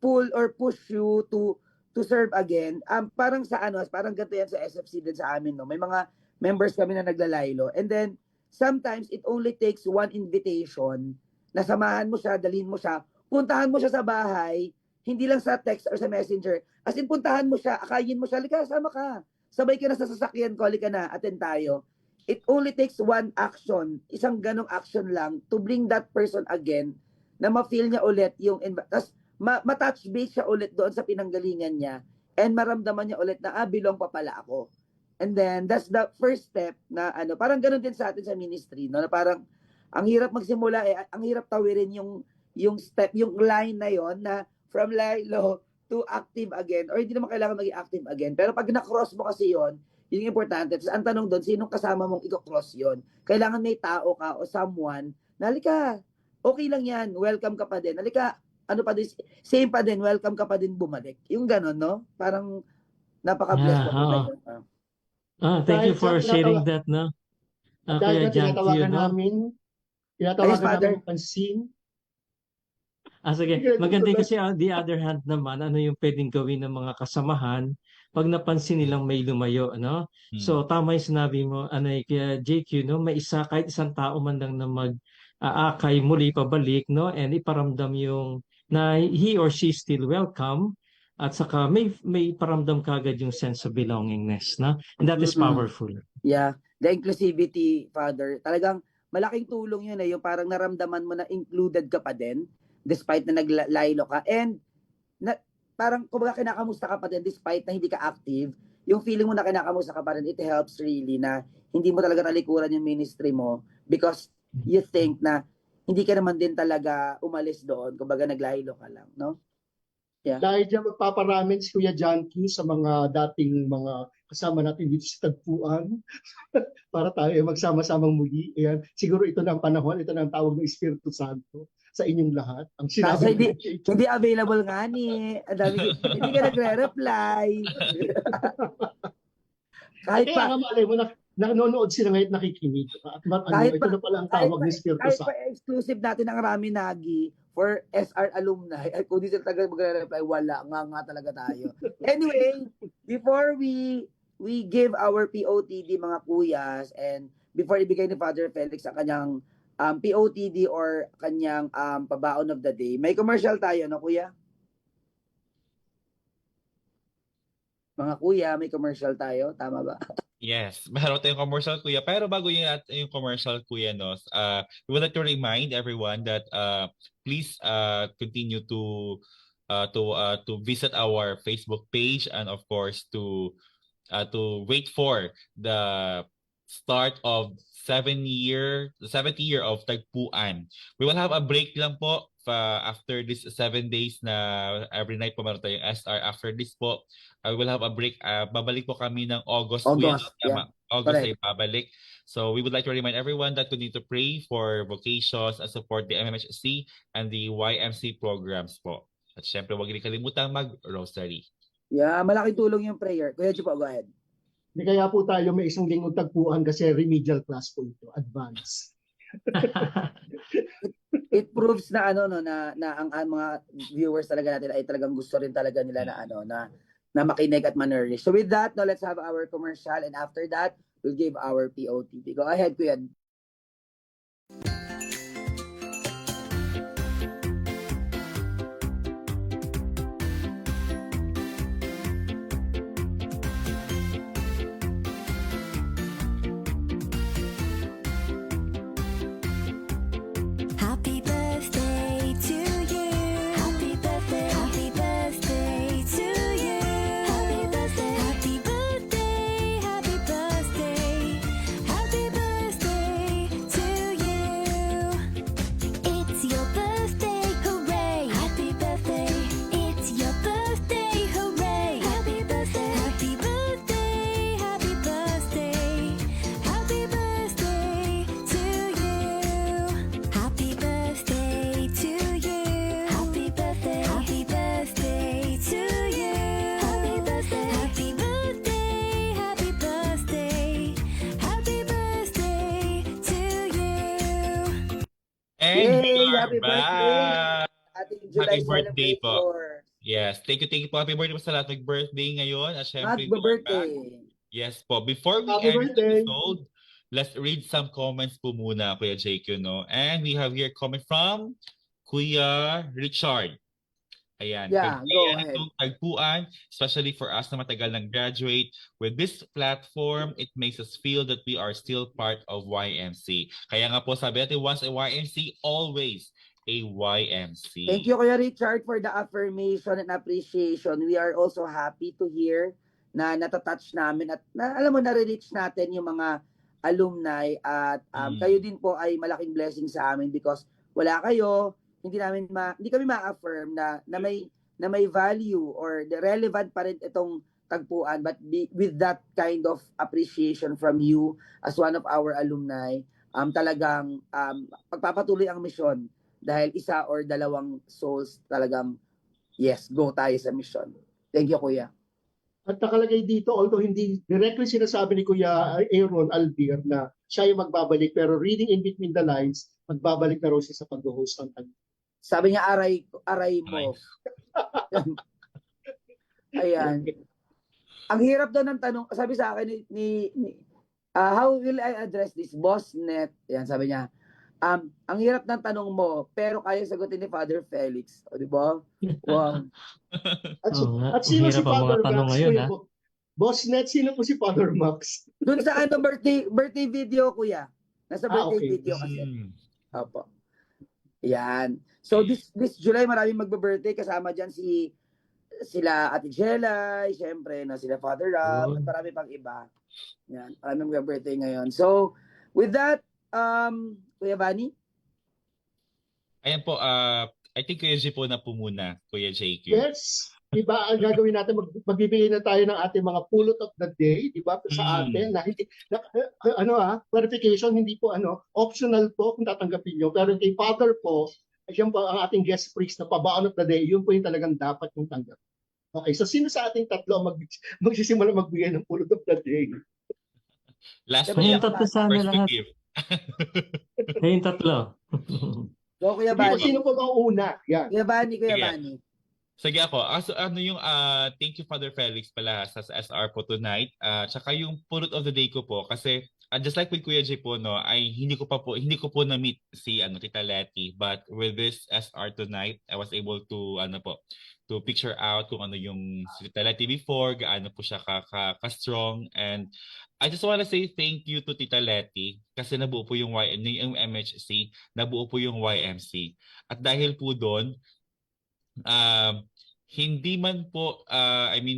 [SPEAKER 7] pull or push you to serve again. Parang parang ganito yan sa SFC din sa amin, no. May mga members kami na naglalaylo. And then sometimes it only takes one invitation na samahan mo siya, dalhin mo siya, puntahan mo siya sa bahay, hindi lang sa text or sa messenger. As in puntahan mo siya, akayin mo siya, halika, sama ka. Sabay ka na sa sasakyan ko, halika na, attend tayo. It only takes one action, isang ganong action lang to bring that person again na ma-feel niya ulit yung tas ma-touch base siya ulit doon sa pinanggalingan niya and maramdaman niya ulit na belong pa pala ako. And then that's the first step na parang ganon din sa atin sa ministry, no? Na parang ang hirap magsimula ang hirap tawirin yung step, yung line na yon na from laylo to active again or hindi naman kailangan maging active again. Pero pag na-cross mo kasi yon, yun yung importante. Tapos ang tanong doon, sinong kasama mong i-cross yon? Kailangan may tao ka o someone na halika, okay lang yan, welcome ka pa din. Halika, pa din, same pa din, welcome ka pa din bumalik. Yung gano'n, no? Parang napaka-bless ko.
[SPEAKER 8] Thank you for sharing that, no?
[SPEAKER 9] Dahil
[SPEAKER 8] Kuya John Q, no?
[SPEAKER 9] tinatawagan namin pansin.
[SPEAKER 8] Sige. Maganda kasi the other hand naman, ano yung pwedeng gawin ng mga kasamahan pag napansin nilang may lumayo, no? So tama yung sinabi mo, kaya JQ, no? May kahit isang tao man lang na mag-aakay muli pabalik, no? And iparamdam yung na he or she still welcome at saka may paramdam kagad yung sense of belongingness, no? And that is powerful.
[SPEAKER 7] Yeah, the inclusivity, Father. Talagang malaking tulong yun yung parang naramdaman mo na included ka pa din despite na naglaylo ka and parang kumbaga kinakamusta ka pa din despite na hindi ka active, yung feeling mo na kinakamusta ka pa rin, it helps really na hindi mo talaga talikuran yung ministry mo because you think na hindi ka naman din talaga umalis doon, kumbaga naglaylo ka lang, no? Yeah.
[SPEAKER 9] Dahil dyan magpaparamin si Kuya John Q sa mga dating mga kasama natin dito sa tagpuan para tayo magsama-samang muli. Ayan. Siguro ito na ang panahon, ito na ang tawag ng Espiritu Santo sa inyong lahat. Ang sinabi
[SPEAKER 7] hindi available nga ni. Hindi ka nagre-reply. Kahit
[SPEAKER 9] kaya nga malay mo, nanonood sila ngayon nakikinig. At ito na pala ang tawag ng Espiritu Santo.
[SPEAKER 7] Kahit pa exclusive natin ang Rami Nagi for SR alumni, ay kung di sila tagal magre-reply, wala. Nga talaga tayo. Anyway, before we give our POTD mga kuyas and before ibigay ni Father Felix ang kanyang POTD or kanyang pabaon of the day, may commercial tayo, no kuya? Mga kuya, may commercial tayo, tama ba?
[SPEAKER 6] Yes, meron tayong commercial, kuya. Pero bago yung commercial, kuya, no, we would like to remind everyone that please continue to visit our Facebook page, and of course to wait for the start of the 70th year of Tagpuan. We will have a break lang po after this 7 days na every night po meron tayong SR. After this po, I will have a break. Babalik po kami ng August. Kuya,
[SPEAKER 7] August,
[SPEAKER 6] tama. August ay
[SPEAKER 7] correct.
[SPEAKER 6] babalik. So we would like to remind everyone that we need to pray for vocations and support the MMHC and the YMC programs po. At syempre, huwag niyo kalimutan mag-rosary.
[SPEAKER 7] Yeah, malaking tulong yung prayer. Kuya Ju po, go ahead.
[SPEAKER 9] Hindi kaya po tayo may isang linggong tagpuan kasi remedial class po ito, advance.
[SPEAKER 7] It proves na ano no na ang mga viewers talaga natin ay talagang gusto rin talaga nila na ano na makinig at ma-nourish. So with that, no, let's have our commercial, and after that, we'll give our POTP. Go ahead, Kuya.
[SPEAKER 2] Happy birthday to you. Happy birthday. Happy birthday to you. Happy birthday. Happy birthday. Happy birthday. Happy birthday to you. It's your birthday, hooray. Happy birthday. It's your birthday, hooray. Happy birthday. Happy birthday. Happy birthday. Happy birthday to you. Happy birthday to you. Happy birthday. Happy birthday to you. Happy birthday. Happy birthday. Happy birthday. Happy birthday to you.
[SPEAKER 6] And
[SPEAKER 7] Yay!
[SPEAKER 6] we are
[SPEAKER 7] Happy birthday!
[SPEAKER 6] back!
[SPEAKER 7] Ating July
[SPEAKER 6] Happy birthday po.
[SPEAKER 7] celebrator.
[SPEAKER 6] Yes, thank you po. Happy birthday po sa lahat ng-birthday ngayon. At syempre, we are back.
[SPEAKER 7] Mag-birthday.
[SPEAKER 6] Yes po. Before we
[SPEAKER 9] Happy
[SPEAKER 6] end the
[SPEAKER 9] birthday.
[SPEAKER 6] episode, let's read some comments po muna, Kuya JQ, no? And we have here comment from Kuya Richard. Ayan.
[SPEAKER 7] Yeah,
[SPEAKER 6] Pag-
[SPEAKER 7] go
[SPEAKER 6] ayan,
[SPEAKER 7] ahead.
[SPEAKER 6] itong tagpuan, especially for us na matagal ng graduate, with this platform, it makes us feel that we are still part of YMC. Kaya nga po sabi natin, once a YMC, always a YMC.
[SPEAKER 7] Thank you, Kuya Richard, for the affirmation and appreciation. We are also happy to hear na natatouch namin at alam mo, nare-reach natin yung mga alumni at kayo din po ay malaking blessing sa amin because wala kayo, hindi kami ma-affirm na may value or the relevant pa rin itong tagpuan, but with that kind of appreciation from you as one of our alumni, talagang pagpapatuloy ang misyon dahil isa or dalawang souls talagang yes, go tayo sa mission. Thank you, Kuya.
[SPEAKER 9] At nakalagay dito, although hindi directly sinasabi ni Kuya Aaron Aldir na siya yung magbabalik, pero reading in between the lines, magbabalik na raw siya sa pag-host ng tag.
[SPEAKER 7] Sabi niya, aray mo. Ayan. Ang hirap daw ng tanong, sabi sa akin how will I address this? Bossnet. Ayan, sabi niya. Ang hirap ng tanong mo, pero kaya sagutin ni Father Felix. O, di ba? Wow.
[SPEAKER 8] Oo nga,
[SPEAKER 9] At sino
[SPEAKER 8] ang
[SPEAKER 9] si
[SPEAKER 8] hirap ang
[SPEAKER 9] Father
[SPEAKER 8] mga tanong
[SPEAKER 9] Max?
[SPEAKER 8] ngayon,
[SPEAKER 9] Kuya
[SPEAKER 8] ha?
[SPEAKER 9] Boss Net, sino po si Father Max?
[SPEAKER 7] Doon sa birthday video, Kuya. Nasa birthday
[SPEAKER 9] Okay.
[SPEAKER 7] video kasi.
[SPEAKER 6] Mm.
[SPEAKER 7] Opo. Yan. So this July maraming magbe-birthday, kasama diyan sila Ate Jella, syempre na sila Father Rob, at marami pang iba. Yan, maraming magbe-birthday ngayon. So with that, Kuya Bani?
[SPEAKER 6] Ayan po, I think Kuya J po na po muna, Kuya JQ.
[SPEAKER 9] Yes. Diba, ang gagawin natin, magbibigay na tayo ng ating mga pulot of the day, diba, sa atin, na hindi, clarification, hindi po, optional po kung tatanggapin nyo, pero kay Father po, yan po ang ating guest priest na pabaon of the day, yun po yung talagang dapat yung tanggap. Okay, so sino sa ating tatlo ang magsisimula magbigay ng pulot of the day?
[SPEAKER 6] Last
[SPEAKER 7] Sabi
[SPEAKER 6] one,
[SPEAKER 8] Yung tatlo sana
[SPEAKER 6] first to
[SPEAKER 8] lahat.
[SPEAKER 6] give.
[SPEAKER 8] Yung tatlo.
[SPEAKER 7] Go, Kuya
[SPEAKER 9] Hindi po,
[SPEAKER 7] Bani.
[SPEAKER 9] sino po ang una? Yan.
[SPEAKER 7] Kuya Bani, Kuya
[SPEAKER 6] Sige.
[SPEAKER 7] Bani.
[SPEAKER 6] Sige ako. Ano yung thank you Father Felix pala sa SR po tonight. Tsaka yung pulot of the day ko po kasi just like with Kuya Jay po, no, ay hindi ko po na-meet si Tita Letty, but with this SR tonight, I was able to to picture out kung ano yung si Tita Letty before, gaano po siya ka-strong, and I just want to say thank you to Tita Letty kasi nabuo po yung MHC, nabuo po yung YMC. At dahil po doon, hindi man po,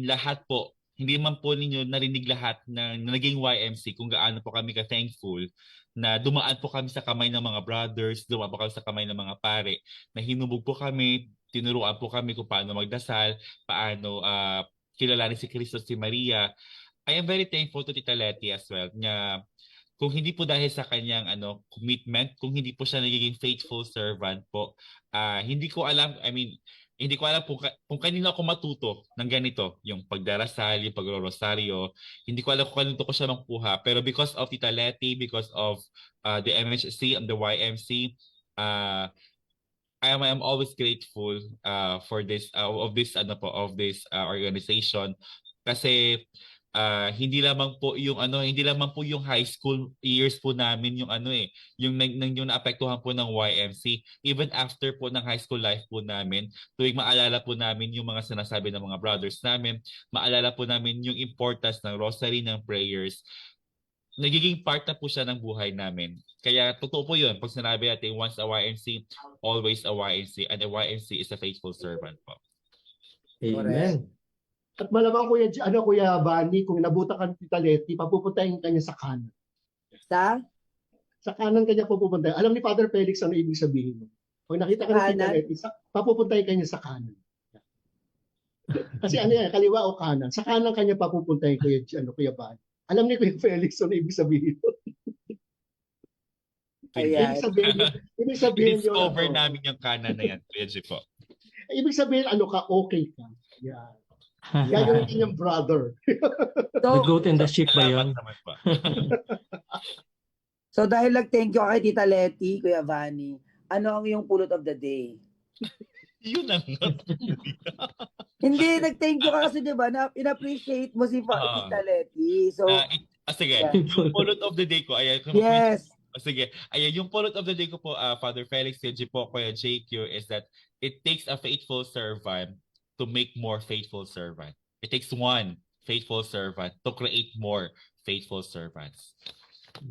[SPEAKER 6] lahat po, hindi man po ninyo narinig lahat na naging YMC kung gaano po kami ka-thankful na dumaan po kami sa kamay ng mga brothers, dumaan po kami sa kamay ng mga pare, na hinubog po kami, tinuruan po kami kung paano magdasal, paano kilalanin si Cristo, si Maria. I am very thankful to Tita Letty as well, na kung hindi po dahil sa kanyang commitment, kung hindi po siya nagiging faithful servant po, hindi ko alam, hindi ko alam kung kanino ako matuto ng ganito, yung pagdarasal, yung pagro-rosaryo. Hindi ko alam kung kanino ko siya makuha. Pero because of Tita Letty, because of the MHC and the YMC, I am always grateful for this organization kasi hindi lamang po yung high school years po namin yung yung naapektuhan po ng YMC. Even after po ng high school life po namin, tuwing maalala po namin yung mga sinasabi ng mga brothers namin, maalala po namin yung importance ng rosary, ng prayers, nagiging part na po siya ng buhay namin. Kaya totoo po yun, pag sinabi natin once a YMC, always a YMC, and a YMC is a faithful servant po.
[SPEAKER 8] Amen.
[SPEAKER 9] At malamang Kuya Bani, kung nabuta ka ng Tita Letty, papupuntahin kanya sa kanan. Sa kanan kanya pupuntahin. Alam ni Father Felix ano ibig sabihin mo. Pag nakita ka ng Tita Letty, papupuntahin kanya sa kanan. Kasi kaliwa o kanan. Sa kanan kanya papupuntahin Kuya Bani. Alam ni Kuya Felix ano ibig sabihin mo.
[SPEAKER 7] Ayan.
[SPEAKER 9] Ibig sabihin
[SPEAKER 6] I-discover namin yung kanan na yan, Kuya Jay po.
[SPEAKER 9] Ibig sabihin okay ka. Yeah. Gagawin din yung brother.
[SPEAKER 8] The goat and the sheep ba yun?
[SPEAKER 6] Salamat naman po.
[SPEAKER 7] So dahil thank you kay Tita Letty, Kuya Vani, ano ang iyong pulot of the day?
[SPEAKER 6] Yun ang
[SPEAKER 7] Hindi, nag-thank you ka kasi diba, in-appreciate mo si Tita Letty. So,
[SPEAKER 6] sige, yung pulot of the day ko, ayan.
[SPEAKER 7] yes.
[SPEAKER 6] Sige, ayan, yung pulot of the day ko po, Father Felix, Kuya Jay po, Kuya JQ, is that it takes a faithful servant to make more faithful servant. It takes one faithful servant to create more faithful servants.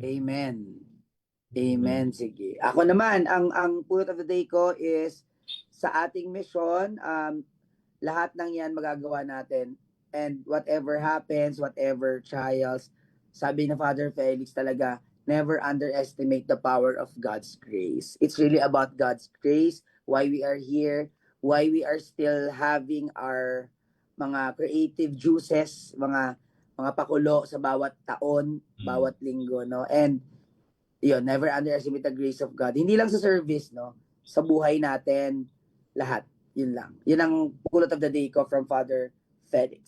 [SPEAKER 7] Amen. Amen. Sige. Ako naman, ang pulot of the day ko is sa ating mission, lahat ng yan magagawa natin. And whatever happens, whatever trials, sabi na Father Felix talaga, never underestimate the power of God's grace. It's really about God's grace, why we are here, why we are still having our mga creative juices, mga pakulo sa bawat taon, bawat linggo, no? And yun, never underestimate the grace of God. Hindi lang sa service, no? Sa buhay natin, lahat. Yun lang. Yun ang pulot of the day ko from Father Felix.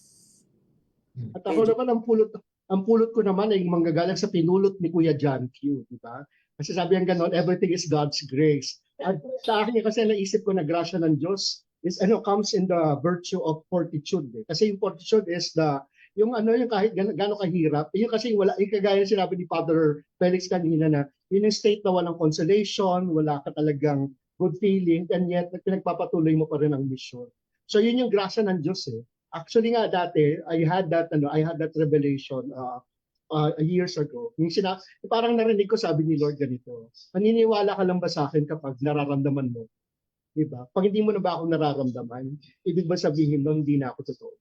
[SPEAKER 9] At ako naman, ang pulot ko naman ay manggagaling sa pinulot ni Kuya John Q. Diba? Kasi sabi ang ganon, everything is God's grace. At sa akin kasi naisip ko na grasya ng Diyos is comes in the virtue of fortitude. Kasi yung fortitude is yung kahit gaano kahirap, yung kasi yung kagaya sinabi ni Father Felix kanina na yun yung state na walang consolation, wala ka talagang good feeling, and yet pinagpapatuloy mo pa rin ang mission. So yun yung grasya ng Diyos eh. Actually nga dati, I had that revelation years ago. Yung parang narinig ko sabi ni Lord ganito, maniniwala ka lang ba sa akin kapag nararamdaman mo? Diba? Pag hindi mo na ba ako nararamdaman, ibig ba sabihin nun, hindi na ako totoo.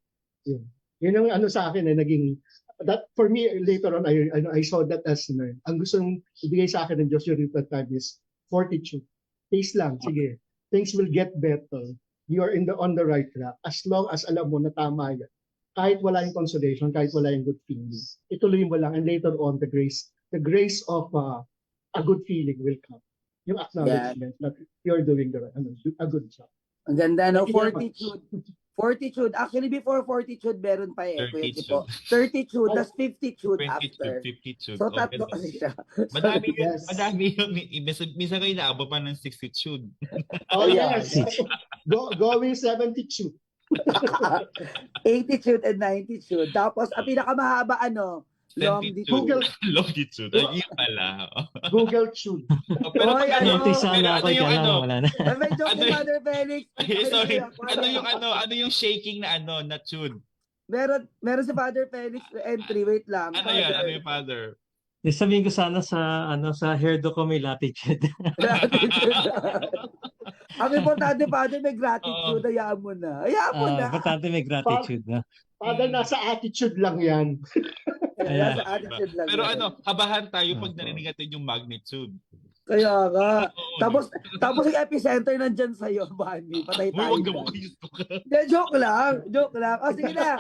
[SPEAKER 9] Yun ang sa akin naging, that for me later on, I saw that as ang gustong ibigay sa akin ng Diyos during that time is fortitude. Taste lang, sige. Things will get better. You are on the right track. As long as alam mo na tama yan. Kahit wala yung consolation, kahit wala yung good feeling, ituloy mo lang, and later on the grace of a good feeling will come. Yung acknowledgement that you're doing a good job.
[SPEAKER 7] Ang ganda, no? Fortitude. Fortitude. Actually, before fortitude, meron pa Kuya Tipo. 30tude, tas 50tude after.
[SPEAKER 6] 50tude.
[SPEAKER 7] So, tatlo kasi siya.
[SPEAKER 6] Madami yung, minsan kayo naabot pa ng 60tude.
[SPEAKER 9] Oh, yes. Going 70tude.
[SPEAKER 7] 80tude and 90tude. Tapos, ang pinakamahaba, Longitude.
[SPEAKER 9] Google,
[SPEAKER 6] Longitude. Ay, yun pala.
[SPEAKER 9] Google Tube.
[SPEAKER 6] Pero
[SPEAKER 7] Hoy,
[SPEAKER 6] pag
[SPEAKER 7] ano?
[SPEAKER 6] ano,
[SPEAKER 8] Muntik sana
[SPEAKER 6] pero
[SPEAKER 8] ako,
[SPEAKER 6] ano yung
[SPEAKER 8] kaya lang
[SPEAKER 6] ano?
[SPEAKER 8] wala na.
[SPEAKER 7] May joke
[SPEAKER 6] Ano
[SPEAKER 7] si
[SPEAKER 6] yun?
[SPEAKER 7] Father Felix.
[SPEAKER 6] Sorry. Ano yung shaking na ano, na tune?
[SPEAKER 7] Meron si Father Felix entry. Wait lang.
[SPEAKER 6] Ano yan? Ano yung father?
[SPEAKER 8] Sabihin ko sana sa hairdo ko may latitude.
[SPEAKER 7] Gratitude. Ang importante, Father, may gratitude. Hayaan mo na. Hayaan mo na.
[SPEAKER 8] Importante may gratitude, no?
[SPEAKER 9] Father, nasa attitude lang yan.
[SPEAKER 8] Ayan.
[SPEAKER 7] Nasa attitude lang
[SPEAKER 6] Pero
[SPEAKER 7] yan.
[SPEAKER 6] ano, kabahan tayo pag
[SPEAKER 8] Opo.
[SPEAKER 6] narinig natin yung magnitude.
[SPEAKER 7] Kaya nga.
[SPEAKER 6] Oo,
[SPEAKER 7] Tapos yung epicenter nandyan sa'yo, Bani. Patay
[SPEAKER 6] Uy,
[SPEAKER 7] tayo
[SPEAKER 6] wag naman
[SPEAKER 7] dyan.
[SPEAKER 6] kayo gusto ka.
[SPEAKER 7] Hindi, joke lang. Joke lang. O, sige na.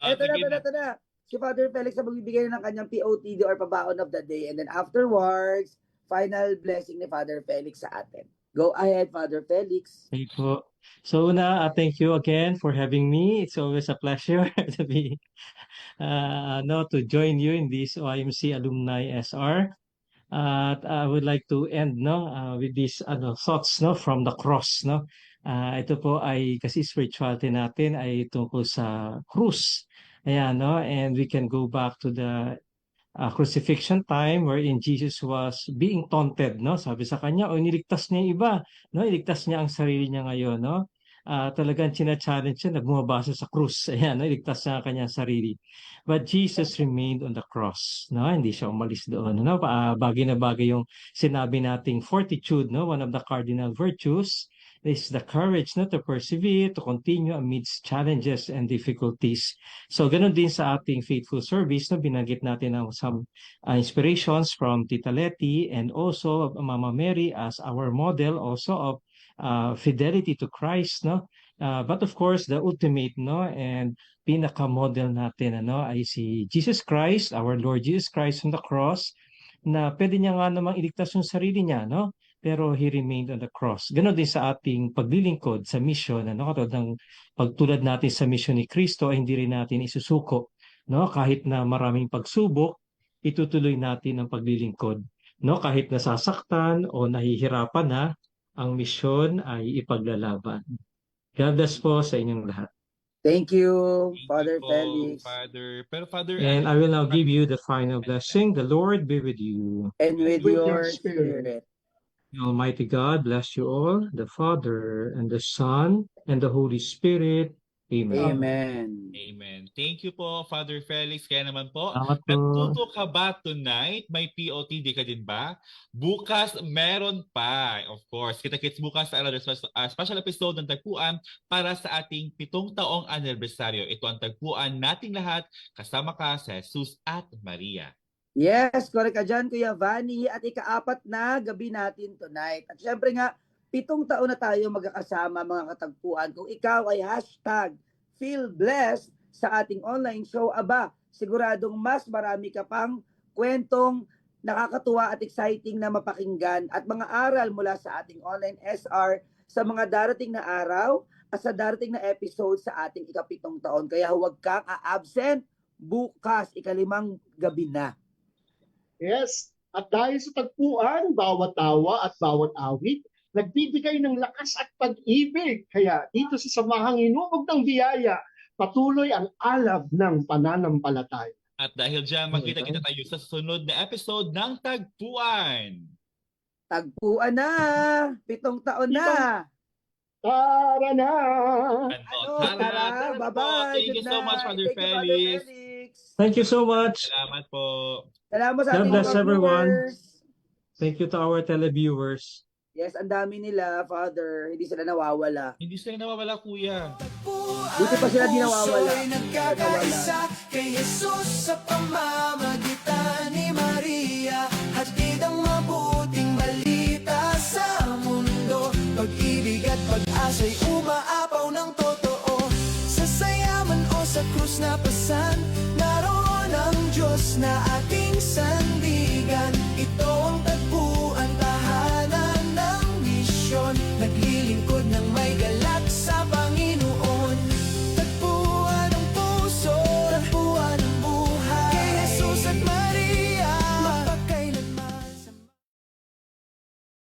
[SPEAKER 7] Ito
[SPEAKER 6] Sige na.
[SPEAKER 7] na. Si Father Felix na magbibigay na ng kanyang POTD or pabaon of the day. And then afterwards, final blessing ni Father Felix sa atin. Go ahead, Father Felix.
[SPEAKER 8] Okay po. So una, thank you again for having me. It's always a pleasure to be to join you in this OIMC Alumni SR. At I would like to end with these thoughts from the cross, no. Ito po ay kasi spirituality natin ay tungkol sa krus. Ayan, no, and we can go back to the crucifixion time wherein Jesus was being taunted, no? Sabi sa kanya, niligtas niya yung iba, no? Iligtas niya ang sarili niya ngayon, no? Talagang china-challenge siya na bumabasa sa krus. Ayan, no? Iligtas niya ang kanyang sarili. But Jesus remained on the cross, no? Hindi siya umalis doon, no? Bagay na bagay yung sinabi nating fortitude, no? One of the cardinal virtues is the courage, no, to persevere, to continue amidst challenges and difficulties. So, ganun din sa ating faithful service, no, binanggit natin ang some inspirations from Tita Leti and also Mama Mary as our model also of fidelity to Christ, no. But of course, the ultimate, no, and pinaka-model natin, ay si Jesus Christ, our Lord Jesus Christ on the cross, na pwede niya nga namang iligtas yung sarili niya, no? Pero he remained on the cross. Ganon din sa ating paglilingkod sa mission, katulad ng pagtulad natin sa mission ni Kristo ay hindi rin natin isusuko, no? Kahit na maraming pagsubok, itutuloy natin ang paglilingkod, no? Kahit nasasaktan o nahihirapan na, ang mission ay ipaglalaban. God bless po sa inyong lahat.
[SPEAKER 7] Thank you,
[SPEAKER 6] Thank
[SPEAKER 7] Father
[SPEAKER 6] you po,
[SPEAKER 7] Felix.
[SPEAKER 6] Father. Pero Father,
[SPEAKER 8] And I will now give you the final blessing. The Lord be with you.
[SPEAKER 7] And with
[SPEAKER 9] With
[SPEAKER 7] your
[SPEAKER 9] your spirit.
[SPEAKER 7] spirit.
[SPEAKER 8] Almighty God bless you all, the Father and the Son and the Holy Spirit. Amen.
[SPEAKER 7] Amen.
[SPEAKER 6] Amen. Thank you po, Father Felix. Kaya naman po,
[SPEAKER 8] Salamat po.
[SPEAKER 6] natuto ka ba tonight? May POTD ka din ba? Bukas, meron pa. Of course, kita-kits bukas sa another special episode ng Tagpuan para sa ating 7 taong anibersaryo. Ito ang Tagpuan nating lahat, kasama ka sa Jesus at Maria.
[SPEAKER 7] Yes, correct ka dyan, Kuya Vanny. At ika-4 na gabi natin tonight. At syempre nga, 7 taon na tayo magkakasama mga katagpuan. Kung ikaw ay #feelblessed sa ating online show, siguradong mas marami ka pang kwentong nakakatuwa at exciting na mapakinggan at mga aral mula sa ating online SR sa mga darating na araw at sa darating na episode sa ating ika-7 taon. Kaya huwag kang a-absent bukas, ika-5 gabi na.
[SPEAKER 9] Yes. At dahil sa tagpuan, bawat tawa at bawat awit, nagbibigay ng lakas at pag-ibig. Kaya dito sa Samahang Hinubog ng Biyaya, patuloy ang alab ng pananampalataya.
[SPEAKER 6] At dahil dyan, magkita-kita tayo sa susunod na episode ng Tagpuan.
[SPEAKER 7] Tagpuan na! 7 taon na!
[SPEAKER 9] Tara na!
[SPEAKER 7] Tara! Bye-bye!
[SPEAKER 6] Thank you
[SPEAKER 7] Good
[SPEAKER 6] so much,
[SPEAKER 7] night.
[SPEAKER 6] Father
[SPEAKER 7] Thank you,
[SPEAKER 6] Felix.
[SPEAKER 8] Thank you so much.
[SPEAKER 6] Salamat po.
[SPEAKER 7] Salamat sa
[SPEAKER 8] God
[SPEAKER 7] ating
[SPEAKER 8] bless
[SPEAKER 7] mga
[SPEAKER 8] everyone.
[SPEAKER 7] viewers.
[SPEAKER 8] Thank you to our televiewers.
[SPEAKER 7] Yes, ang dami nila, Father. Hindi sila nawawala.
[SPEAKER 6] Hindi sila nawawala, Kuya.
[SPEAKER 7] Buti pa sila di nawawala.
[SPEAKER 1] Puso'y nagkakaisa kay Jesus sa pamamagitan ni Maria. Hatid ang mabuting balita sa mundo. Pag-ibig at pag-asa'y umaapaw ng totoo. Sa sayaman o sa krus na pasan, naroon ang Diyos na ating sandigan. Ito ang tagpuan, tahanan ng misyon. Naglilingkod ng may galak sa